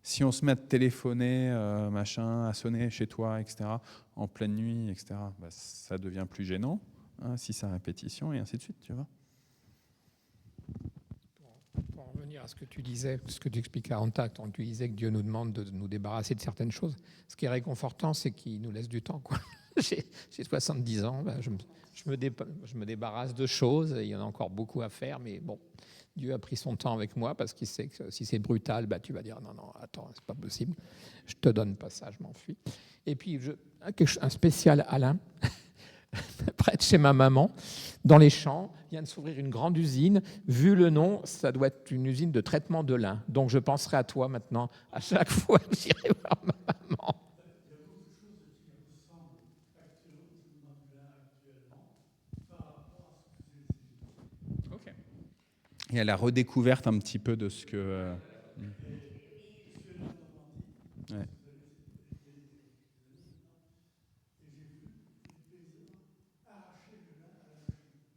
si on se met à te téléphoner, à sonner chez toi, etc., en pleine nuit, etc., ça devient plus gênant, hein, si c'est à répétition, et ainsi de suite, tu vois. Pour en revenir à ce que tu disais, ce que tu expliquais à Anta, quand tu disais que Dieu nous demande de nous débarrasser de certaines choses. Ce qui est réconfortant, c'est qu'il nous laisse du temps, quoi. J'ai 70 ans, ben, je me débarrasse de choses, et il y en a encore beaucoup à faire, mais bon, Dieu a pris son temps avec moi parce qu'il sait que si c'est brutal, ben, tu vas dire non, attends, c'est pas possible, je te donne pas ça, je m'enfuis. Et puis, un spécial Alain, près de chez ma maman, dans les champs, vient de s'ouvrir une grande usine. Vu le nom, ça doit être une usine de traitement de lin. Donc je penserai à toi maintenant. À chaque fois que j'irai voir ma maman. Ok. Et à la redécouverte un petit peu de ce que... Ouais.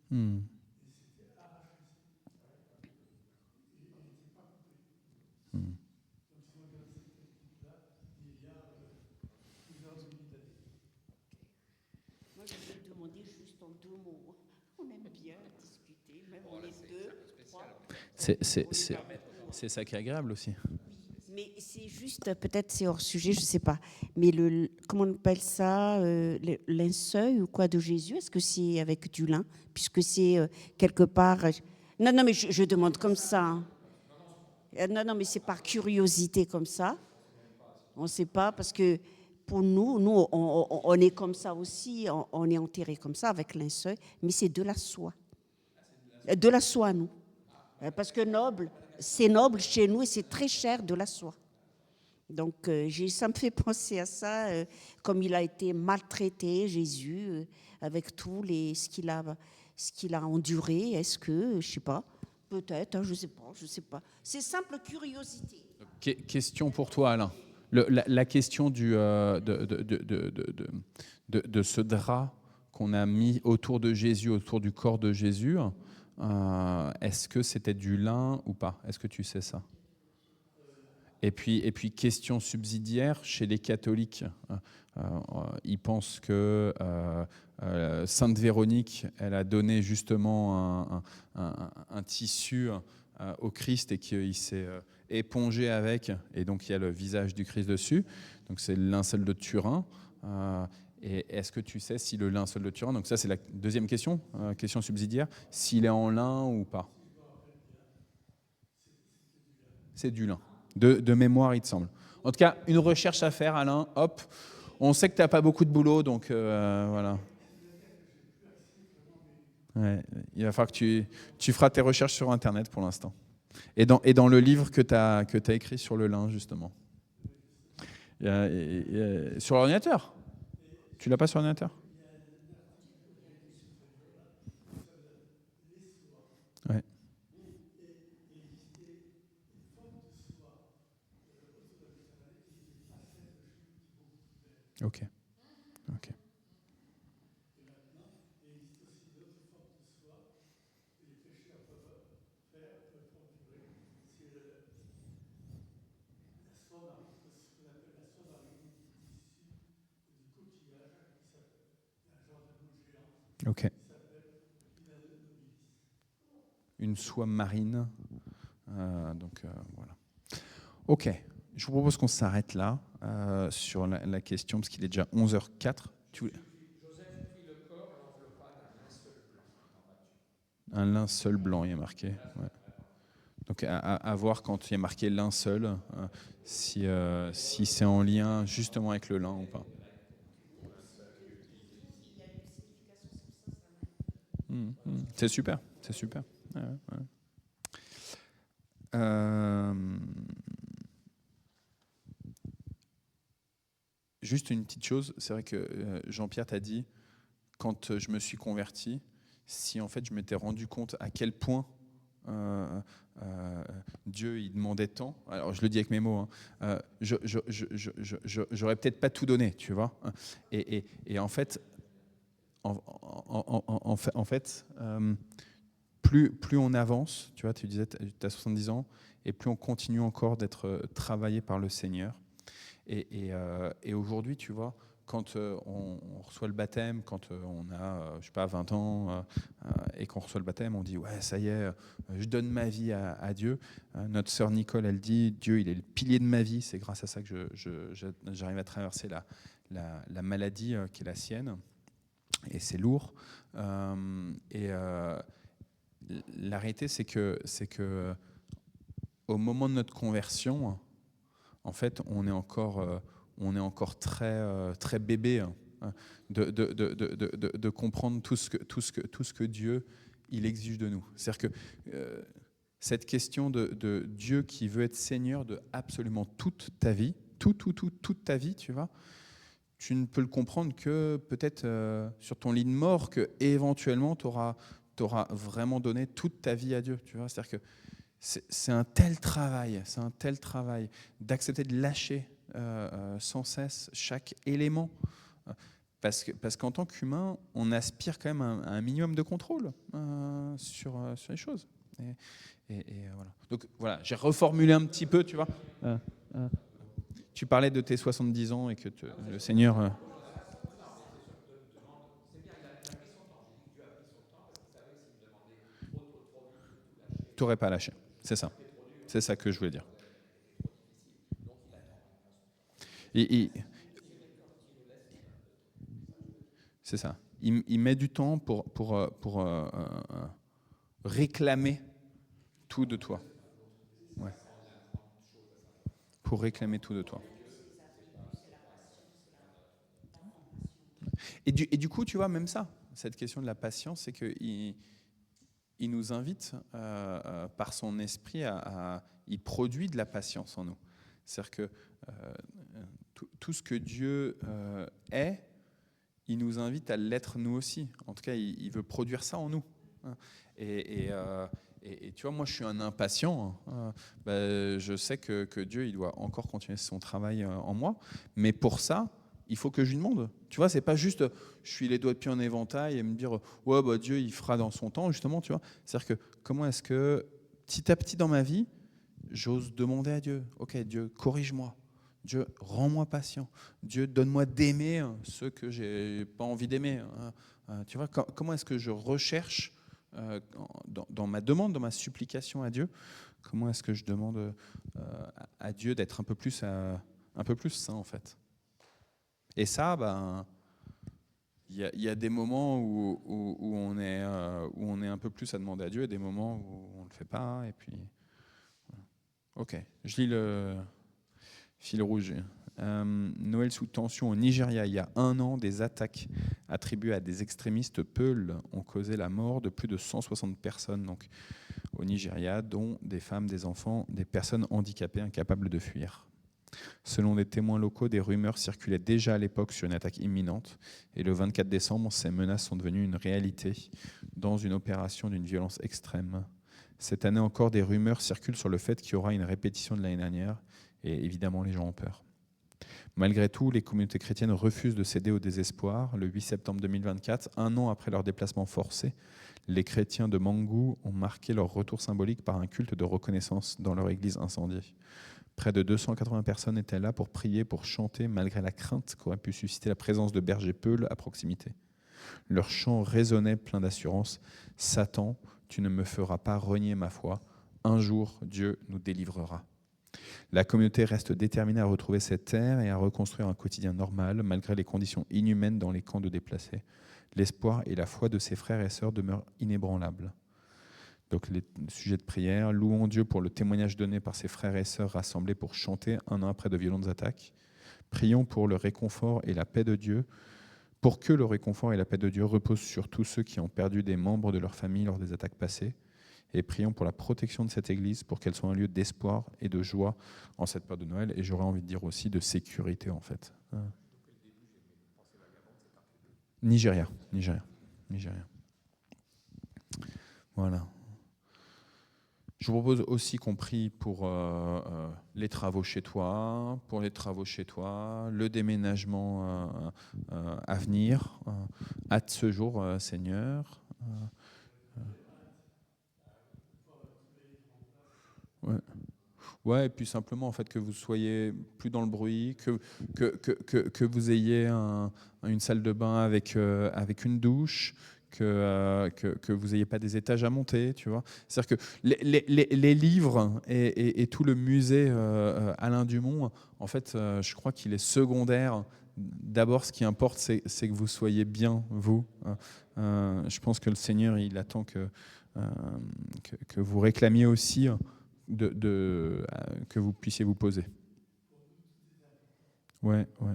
Hmm. Hmm. Moi, je vais te demander juste en 2 mots. On aime bien discuter, même on est 2, 3. C'est ça qui est agréable aussi. Mais c'est juste, peut-être c'est hors sujet, je ne sais pas. Mais comment on appelle ça, le linceul ou quoi de Jésus, est-ce que c'est avec du lin? Puisque c'est quelque part... Non, mais je demande comme ça. Hein. Non, mais c'est par curiosité comme ça. On ne sait pas, parce que pour nous on est comme ça aussi, on est enterré comme ça avec linceul, mais c'est de la soie. De la soie, nous. Parce que c'est noble chez nous et c'est très cher de la soie. Donc, ça me fait penser à ça, comme il a été maltraité, Jésus, avec ce qu'il a enduré. Est-ce que, je ne sais pas, peut-être, hein, je ne sais pas. C'est simple curiosité. Question pour toi, Alain. La question de ce drap qu'on a mis autour de Jésus, autour du corps de Jésus, est-ce que c'était du lin ou pas? Est-ce que tu sais ça? Et puis, question subsidiaire, chez les catholiques, ils pensent que Sainte Véronique, elle a donné justement un tissu au Christ et qu'il s'est épongé avec, et donc il y a le visage du Christ dessus. Donc c'est le linceul de Turin. Et est-ce que tu sais si le linceul de Turin, donc ça c'est la deuxième question, question subsidiaire, s'il est en lin ou pas? C'est du lin. De mémoire, il te semble. En tout cas, une recherche à faire, Alain. Hop, on sait que tu n'as pas beaucoup de boulot, donc voilà. Ouais, il va falloir que tu feras tes recherches sur Internet pour l'instant. Et dans le livre que tu as écrit sur le lin, justement. Sur l'ordinateur? Tu l'as pas sur l'ordinateur? Ouais. Ok. Ok. Une soie marine. Voilà. Ok. Je vous propose qu'on s'arrête là sur la question, parce qu'il est déjà 11h04. Joseph prit le corps et l'enveloppa d'un linceul blanc. Un linceul blanc, il y a marqué. Ouais. Donc à voir quand il y a marqué linceul, si c'est en lien justement avec le lin ou pas. C'est super. Ouais. Juste une petite chose, c'est vrai que Jean-Pierre t'a dit, quand je me suis converti, si en fait je m'étais rendu compte à quel point Dieu il demandait tant, alors je le dis avec mes mots, hein, j'aurais peut-être pas tout donné, tu vois. Et en fait, plus on avance, tu vois, tu disais tu as 70 ans, et plus on continue encore d'être travaillé par le Seigneur. Et aujourd'hui, tu vois, quand on reçoit le baptême, quand on a, je sais pas, 20 ans, et qu'on reçoit le baptême, on dit, ouais, ça y est, je donne ma vie à Dieu. Notre sœur Nicole, elle dit, Dieu, il est le pilier de ma vie. C'est grâce à ça que j'arrive à traverser la maladie qui est la sienne. Et c'est lourd. La réalité, c'est que au moment de notre conversion, en fait, on est encore très, très bébé, hein, de comprendre tout ce que Dieu il exige de nous. C'est-à-dire que cette question de Dieu qui veut être Seigneur de absolument toute ta vie, toute ta vie, tu vois, tu ne peux le comprendre que peut-être sur ton lit de mort, que éventuellement tu auras vraiment donné toute ta vie à Dieu. Tu vois, c'est-à-dire que c'est un tel travail d'accepter de lâcher sans cesse chaque élément. Parce qu'en tant qu'humain, on aspire quand même à un minimum de contrôle sur les choses. Et voilà. Donc voilà, j'ai reformulé un petit peu, tu vois. Tu parlais de tes 70 ans et que le Seigneur... Tu n'aurais pas lâché. C'est ça. C'est ça que je voulais dire. C'est ça. Il met du temps pour réclamer tout de toi. Ouais. Pour réclamer tout de toi. Et du coup, tu vois, même ça, cette question de la patience, c'est qu'il nous invite par son esprit il produit de la patience en nous. C'est-à-dire que tout ce que Dieu est, il nous invite à l'être nous aussi. En tout cas, il veut produire ça en nous. Et tu vois, moi, je suis un impatient. Je sais que Dieu, il doit encore continuer son travail en moi. Mais pour ça, il faut que je lui demande. Tu vois, c'est pas juste je suis les doigts de pied en éventail et me dire ouais, bah, Dieu, il fera dans son temps, justement. Tu vois, c'est-à-dire que comment est-ce que petit à petit dans ma vie, j'ose demander à Dieu, ok, Dieu, corrige-moi. Dieu, rends-moi patient. Dieu, donne-moi d'aimer ceux que j'ai pas envie d'aimer. Tu vois, comment est-ce que je recherche dans ma demande, dans ma supplication à Dieu, comment est-ce que je demande à Dieu d'être un peu plus saint en fait. Et ça, il y a des moments où on est un peu plus à demander à Dieu et des moments où on ne le fait pas. Et puis, ok, je lis le fil rouge. Noël sous tension au Nigeria. Il y a 1 an, des attaques attribuées à des extrémistes Peuls ont causé la mort de plus de 160 personnes donc, au Nigeria, dont des femmes, des enfants, des personnes handicapées incapables de fuir. Selon des témoins locaux, des rumeurs circulaient déjà à l'époque sur une attaque imminente. Et le 24 décembre, ces menaces sont devenues une réalité dans une opération d'une violence extrême. Cette année encore, des rumeurs circulent sur le fait qu'il y aura une répétition de l'année dernière. Et évidemment, les gens ont peur. Malgré tout, les communautés chrétiennes refusent de céder au désespoir. Le 8 septembre 2024, 1 an après leur déplacement forcé, les chrétiens de Mangou ont marqué leur retour symbolique par un culte de reconnaissance dans leur église incendiée. Près de 280 personnes étaient là pour prier, pour chanter, malgré la crainte qu'aurait pu susciter la présence de bergers Peuls à proximité. Leur chant résonnait plein d'assurance. « Satan, tu ne me feras pas renier ma foi. Un jour, Dieu nous délivrera. » La communauté reste déterminée à retrouver cette terre et à reconstruire un quotidien normal, malgré les conditions inhumaines dans les camps de déplacés. L'espoir et la foi de ses frères et sœurs demeurent inébranlables. Donc les sujets de prière, louons Dieu pour le témoignage donné par ses frères et sœurs rassemblés pour chanter 1 an après de violentes attaques. Prions pour le réconfort et la paix de Dieu, pour que le réconfort et la paix de Dieu reposent sur tous ceux qui ont perdu des membres de leur famille lors des attaques passées. Et prions pour la protection de cette Église, pour qu'elle soit un lieu d'espoir et de joie en cette période de Noël. Et j'aurais envie de dire aussi de sécurité, en fait. Nigeria. Voilà. Je vous propose aussi qu'on prie pour les travaux chez toi, le déménagement à venir. Hâte ce jour, Seigneur. Ouais. Ouais, et puis simplement en fait que vous soyez plus dans le bruit, que vous ayez une salle de bain avec une douche, que vous n'ayez pas des étages à monter, tu vois. C'est-à-dire que les livres et tout le musée Alain Dumont, en fait, je crois qu'il est secondaire. D'abord, ce qui importe, c'est que vous soyez bien, vous. Je pense que le Seigneur, il attend que vous réclamiez aussi que vous puissiez vous poser. Ouais, ouais.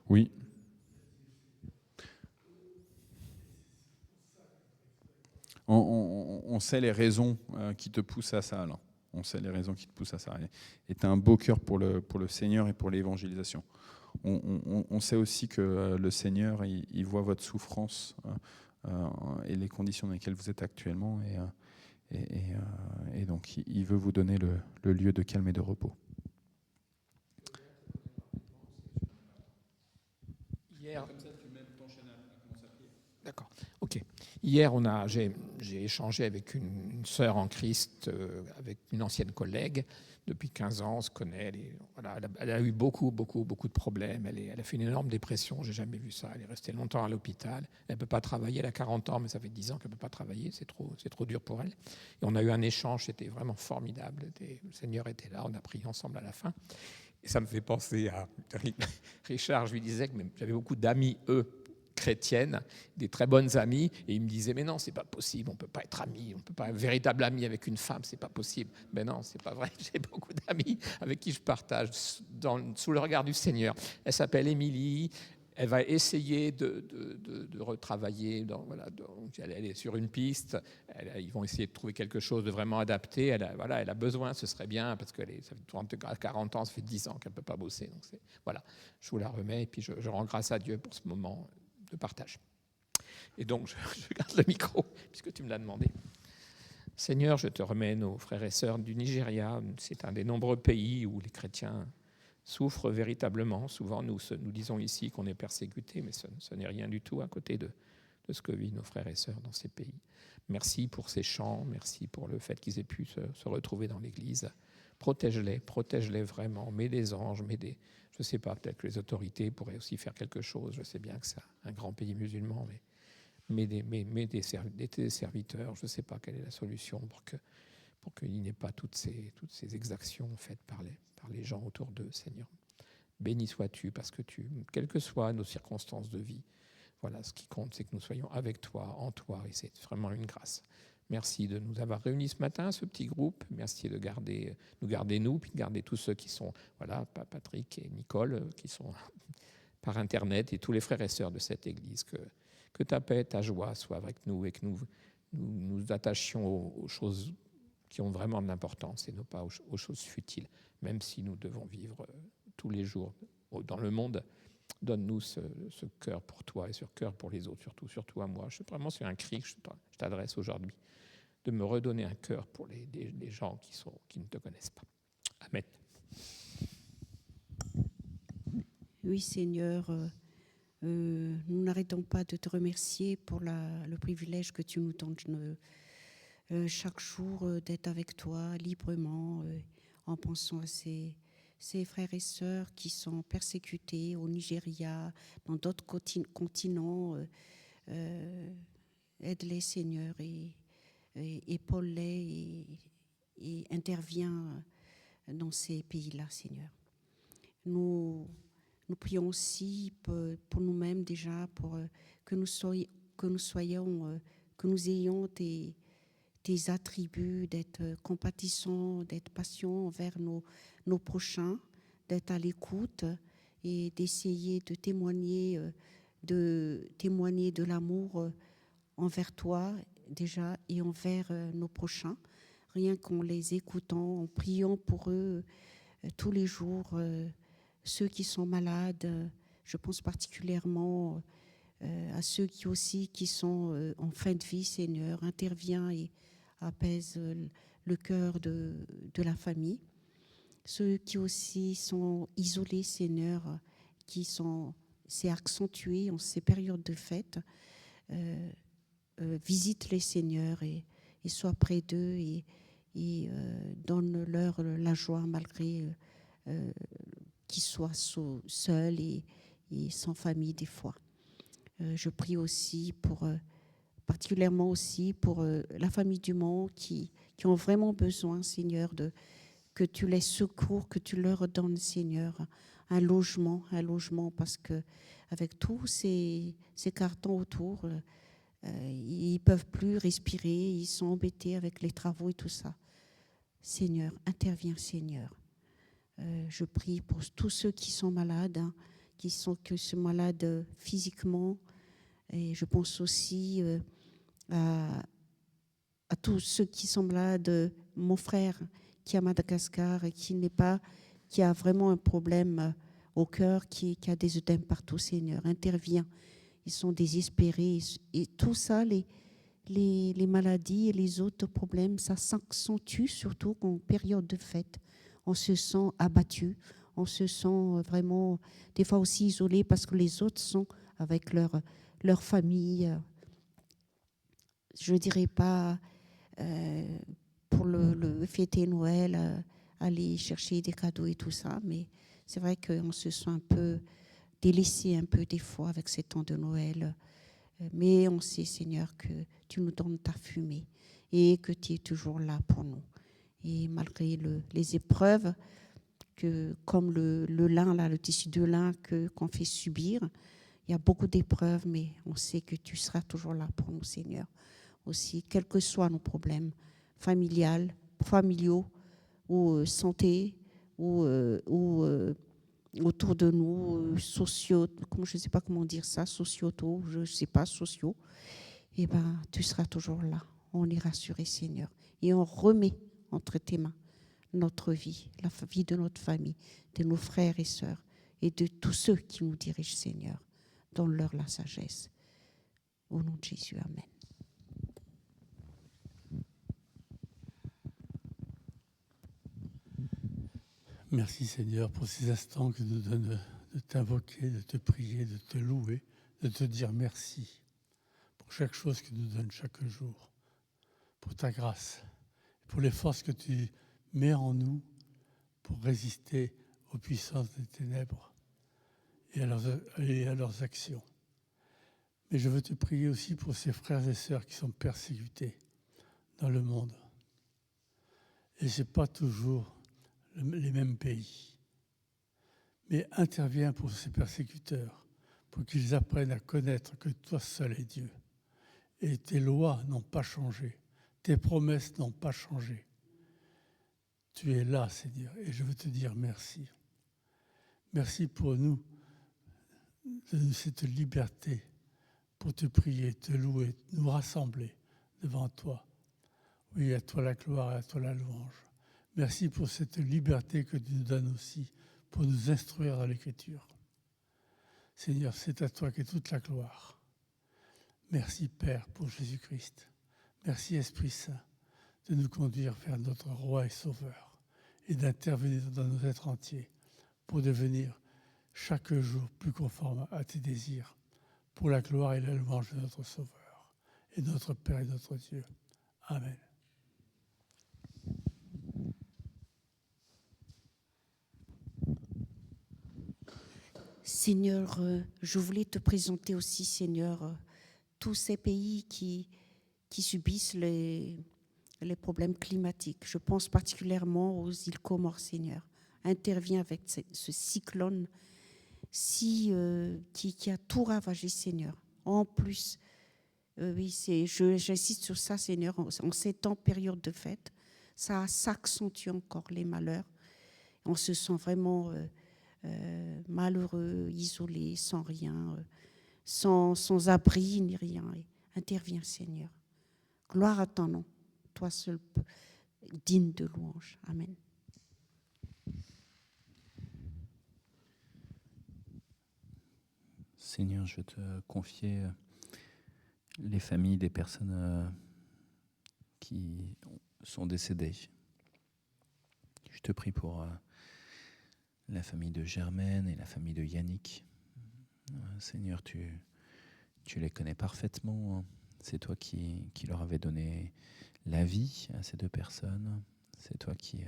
Oui. On sait les raisons qui te poussent à ça, Alain. On sait les raisons qui te poussent à ça. Et tu as un beau cœur pour le Seigneur et pour l'évangélisation. On sait aussi que le Seigneur, il voit votre souffrance et les conditions dans lesquelles vous êtes actuellement. Et donc, il veut vous donner le lieu de calme et de repos. Hier, d'accord. Ok. Hier, j'ai échangé avec une sœur en Christ, avec une ancienne collègue. Depuis 15 ans, on se connaît. Elle a eu beaucoup de problèmes. Elle a fait une énorme dépression. J'ai jamais vu ça. Elle est restée longtemps à l'hôpital. Elle ne peut pas travailler. Elle a 40 ans, mais ça fait 10 ans qu'elle ne peut pas travailler. C'est trop dur pour elle. Et on a eu un échange. C'était vraiment formidable. Le Seigneur était là. On a prié ensemble à la fin. Et ça me fait penser à Richard. Je lui disais que j'avais beaucoup d'amis, chrétiennes, des très bonnes amies, et il me disait mais non, c'est pas possible, on peut pas être amis, on peut pas être véritable ami avec une femme, c'est pas possible. Mais non, c'est pas vrai. J'ai beaucoup d'amis avec qui je partage sous le regard du Seigneur. Elle s'appelle Émilie. Elle va essayer de retravailler. Elle est sur une piste. Ils vont essayer de trouver quelque chose de vraiment adapté. Elle a besoin, ce serait bien, parce que ça fait 40 ans, ça fait 10 ans qu'elle ne peut pas bosser. Donc voilà, je vous la remets et puis je rends grâce à Dieu pour ce moment de partage. Et donc, je garde le micro, puisque tu me l'as demandé. Seigneur, je te remets nos frères et sœurs du Nigeria. C'est un des nombreux pays où les chrétiens souffrent véritablement. Souvent, nous disons ici qu'on est persécutés, mais ce n'est rien du tout à côté de ce que vivent nos frères et sœurs dans ces pays. Merci pour ces chants, merci pour le fait qu'ils aient pu se retrouver dans l'Église. Protège-les vraiment, mets des anges, je ne sais pas, peut-être que les autorités pourraient aussi faire quelque chose. Je sais bien que c'est un grand pays musulman, mais des serviteurs, je ne sais pas quelle est la solution pour qu'il n'y ait pas toutes ces exactions faites par les gens autour d'eux, Seigneur. Béni sois-tu, parce que quelles que soient nos circonstances de vie, voilà, ce qui compte, c'est que nous soyons avec toi, en toi, et c'est vraiment une grâce. Merci de nous avoir réunis ce matin, ce petit groupe. Merci de nous garder, puis de garder tous ceux qui sont, voilà, Patrick et Nicole, qui sont par Internet, et tous les frères et sœurs de cette Église. Que ta paix, ta joie soient avec nous, et que nous attachions aux choses qui ont vraiment de l'importance et non pas aux choses futiles, même si nous devons vivre tous les jours dans le monde. Donne-nous ce cœur pour toi et ce cœur pour les autres, surtout à moi. Vraiment, c'est un cri que je t'adresse aujourd'hui, de me redonner un cœur pour les gens qui ne te connaissent pas. Amen. Oui, Seigneur, nous n'arrêtons pas de te remercier pour le privilège que tu nous donnes chaque jour d'être avec toi librement, en pensant à ces frères et sœurs qui sont persécutés au Nigeria, dans d'autres continents. Aide-les, Seigneur, et épaule-les et intervient dans ces pays-là, Seigneur. Nous prions aussi pour nous-mêmes déjà, pour que nous ayons tes attributs, d'être compatissants, d'être patients envers nos prochains, d'être à l'écoute et d'essayer de témoigner de l'amour envers toi déjà et envers nos prochains, rien qu'en les écoutant, en priant pour eux tous les jours, ceux qui sont malades, je pense particulièrement à ceux qui sont en fin de vie, Seigneur, interviens et apaise le cœur de la famille. ceux qui aussi sont isolés, Seigneur, c'est accentué en ces périodes de fête. Visite-les, Seigneur, et sois près d'eux et donne-leur la joie malgré qu'ils soient seuls et sans famille des fois. Je prie aussi particulièrement aussi pour la famille du monde qui ont vraiment besoin, Seigneur, que tu les secours, que tu leur donnes, Seigneur, un logement, parce que avec tous ces cartons autour, ils ne peuvent plus respirer, ils sont embêtés avec les travaux et tout ça. Seigneur, interviens, Seigneur. Je prie pour tous ceux qui sont malades, qui sont malades physiquement, et je pense aussi à tous ceux qui sont malades. Mon frère qui est à Madagascar et qui a vraiment un problème au cœur, qui a des œdèmes partout, Seigneur, interviens. Ils sont désespérés et tout ça, les maladies et les autres problèmes, ça s'accentue surtout en période de fête. On se sent abattu, on se sent vraiment des fois aussi isolé parce que les autres sont avec leur famille. Je ne dirais pas pour le fêter Noël, aller chercher des cadeaux et tout ça, mais c'est vrai qu'on se sent un peu délaissé un peu des fois avec ces temps de Noël. Mais on sait, Seigneur, que tu nous donnes ta fumée et que tu es toujours là pour nous. Et malgré les épreuves, comme le lin, là, le tissu de lin qu'on fait subir, il y a beaucoup d'épreuves, mais on sait que tu seras toujours là pour nous, Seigneur. Aussi, quels que soient nos problèmes familiaux ou santé ou autour de nous, sociaux, je ne sais pas comment dire ça, sociotaux, je ne sais pas, sociaux, eh bien, tu seras toujours là. On est rassuré, Seigneur. Et on remet entre tes mains notre vie, la vie de notre famille, de nos frères et sœurs et de tous ceux qui nous dirigent, Seigneur. Donne-leur la sagesse. Au nom de Jésus, amen. Merci Seigneur pour ces instants que nous donnes de t'invoquer, de te prier, de te louer, de te dire merci pour chaque chose que tu nous donnes chaque jour, pour ta grâce, pour les forces que tu mets en nous pour résister aux puissances des ténèbres et à leurs actions. Mais je veux te prier aussi pour ces frères et sœurs qui sont persécutés dans le monde. Et ce n'est pas toujours les mêmes pays. Mais interviens pour ces persécuteurs, pour qu'ils apprennent à connaître que toi seul es Dieu. Et tes lois n'ont pas changé, tes promesses n'ont pas changé. Tu es là, Seigneur, et je veux te dire merci. Merci pour nous, de cette liberté, pour te prier, te louer, nous rassembler devant toi. Oui, à toi la gloire et à toi la louange. Merci pour cette liberté que tu nous donnes aussi pour nous instruire dans l'Écriture. Seigneur, c'est à toi qu'est toute la gloire. Merci Père pour Jésus-Christ. Merci Esprit Saint de nous conduire vers notre Roi et Sauveur et d'intervenir dans nos êtres entiers pour devenir chaque jour plus conforme à tes désirs pour la gloire et la louange de notre Sauveur et notre Père et notre Dieu. Amen. Seigneur, je voulais te présenter aussi, Seigneur, tous ces pays qui subissent les problèmes climatiques. Je pense particulièrement aux îles Comores, Seigneur. Interviens avec ce cyclone qui a tout ravagé, Seigneur. En plus, oui, j'insiste sur ça, Seigneur, en ces temps, période de fête, ça s'accentue encore les malheurs. On se sent vraiment malheureux, isolé, sans rien, sans abri ni rien. Interviens, Seigneur. Gloire à ton nom, toi seul digne de louange. Amen. Seigneur, je veux te confier les familles des personnes qui sont décédées. Je te prie pour la famille de Germaine et la famille de Yannick. Seigneur, tu les connais parfaitement, hein. C'est toi qui leur avais donné la vie à ces deux personnes. C'est toi qui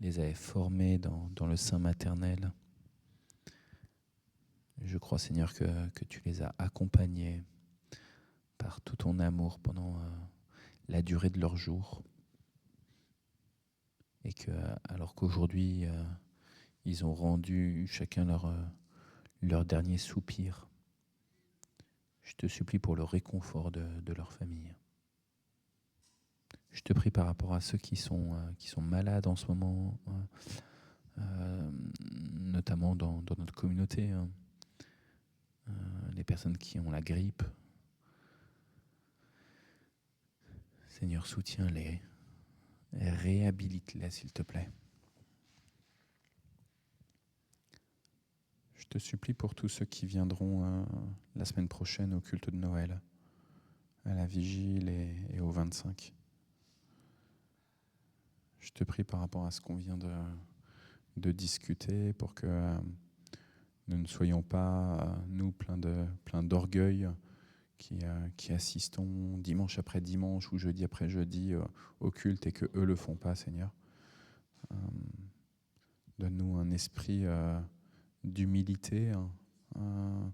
les avais formés dans le sein maternel. Je crois, Seigneur, que tu les as accompagnés par tout ton amour pendant la durée de leur jour. Et que, alors qu'aujourd'hui, ils ont rendu chacun leur dernier soupir, je te supplie pour le réconfort de leur famille. Je te prie par rapport à ceux qui sont malades en ce moment, notamment dans notre communauté, hein. Les personnes qui ont la grippe. Seigneur, soutiens-les et réhabilite-les, s'il te plaît. Je te supplie pour tous ceux qui viendront la semaine prochaine au culte de Noël, à la vigile et au 25. Je te prie par rapport à ce qu'on vient de discuter pour que nous ne soyons pas, nous, plein d'orgueil qui assistons dimanche après dimanche ou jeudi après jeudi au culte et que eux le font pas, Seigneur. Donne-nous un esprit d'humilité, hein.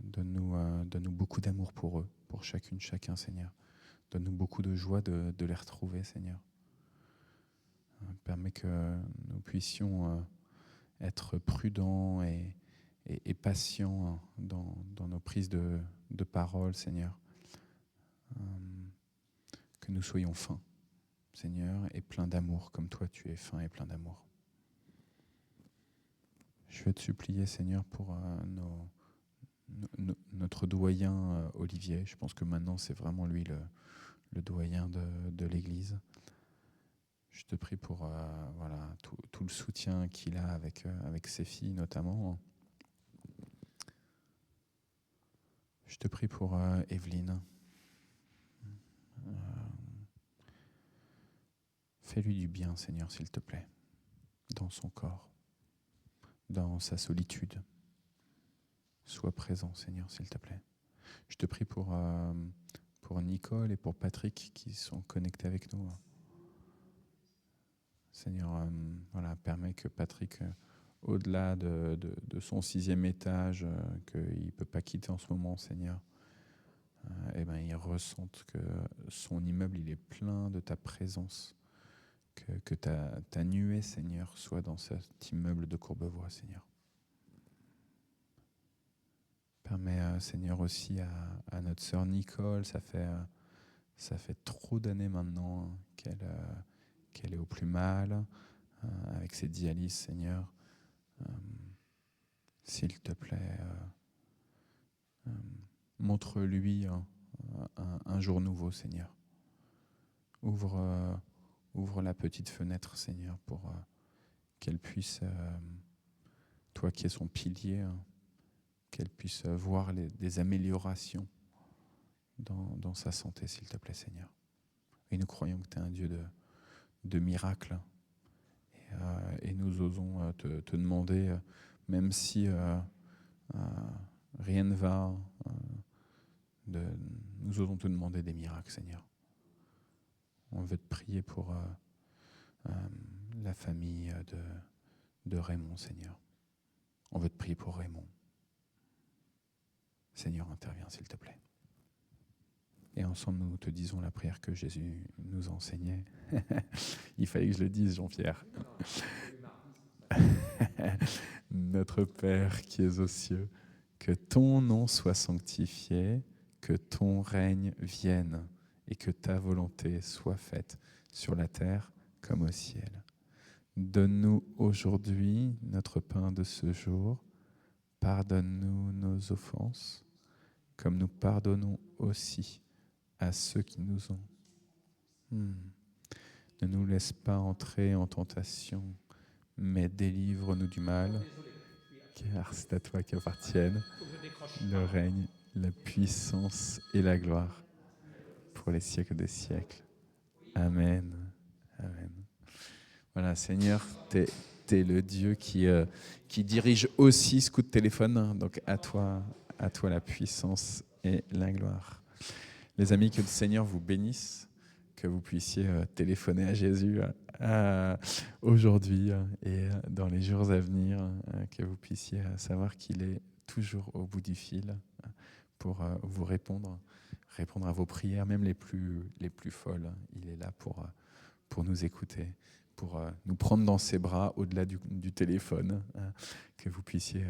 Donne-nous beaucoup d'amour pour eux, pour chacune, chacun, Seigneur. Donne-nous beaucoup de joie de les retrouver, Seigneur. Permets que nous puissions être prudents et patients dans nos prises de parole, Seigneur. Que nous soyons fins, Seigneur, et pleins d'amour, comme toi tu es fin et plein d'amour. Je veux te supplier, Seigneur, pour notre doyen Olivier. Je pense que maintenant c'est vraiment lui le doyen de l'Église. Je te prie pour voilà, tout le soutien qu'il a avec ses filles notamment. Je te prie pour Evelyne. Fais-lui du bien, Seigneur, s'il te plaît, dans son corps, dans sa solitude. Sois présent, Seigneur, s'il te plaît. Je te prie pour Nicole et pour Patrick qui sont connectés avec nous. Seigneur, voilà, permets que Patrick, au-delà de son 6e étage, qu'il ne peut pas quitter en ce moment, Seigneur, il ressente que son immeuble il est plein de ta présence, que ta nuée, Seigneur, soit dans cet immeuble de Courbevoie, Seigneur. Permets, Seigneur, aussi à notre sœur Nicole, ça fait trop d'années maintenant qu'elle est au plus mal, avec ses dialyses, Seigneur. S'il te plaît, montre-lui un jour nouveau, Seigneur. Ouvre la petite fenêtre, Seigneur, pour qu'elle puisse, toi qui es son pilier, qu'elle puisse voir des améliorations dans sa santé, s'il te plaît, Seigneur. Et nous croyons que tu es un Dieu de miracles. Et nous osons te demander, même si rien ne va, nous osons te demander des miracles, Seigneur. On veut te prier pour la famille de Raymond, Seigneur. On veut te prier pour Raymond. Seigneur, interviens, s'il te plaît. Et ensemble, nous te disons la prière que Jésus nous enseignait. Il fallait que je le dise, Jean-Pierre. Notre Père qui es aux cieux, que ton nom soit sanctifié, que ton règne vienne et que ta volonté soit faite sur la terre comme au ciel. Donne-nous aujourd'hui notre pain de ce jour. Pardonne-nous nos offenses, comme nous pardonnons aussi à ceux qui nous ont. Ne nous laisse pas entrer en tentation, mais délivre-nous du mal, car c'est à toi qu'appartiennent le règne, la puissance et la gloire pour les siècles des siècles. Amen. Amen. Voilà, Seigneur, t'es tu es le Dieu qui dirige aussi ce coup de téléphone. Donc à toi la puissance et la gloire. Les amis, que le Seigneur vous bénisse, que vous puissiez téléphoner à Jésus aujourd'hui et dans les jours à venir, que vous puissiez savoir qu'il est toujours au bout du fil pour vous répondre à vos prières, même les plus folles. Il est là pour nous écouter, pour nous prendre dans ses bras au-delà du téléphone, que vous puissiez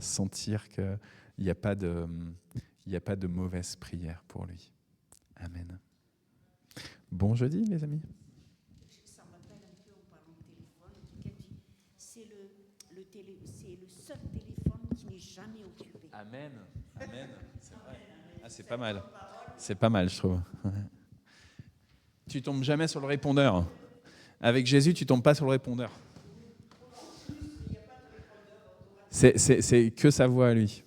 sentir qu'il n'y a pas de mauvaise prière pour lui. Amen. Bon jeudi, les amis. Ça m'appelle un peu en parlant de téléphone. C'est le seul téléphone qui n'est jamais occupé. Amen. Amen. C'est vrai. Ah, c'est pas mal. C'est pas mal, je trouve. Tu tombes jamais sur le répondeur. Avec Jésus, tu tombes pas sur le répondeur. C'est que sa voix à lui.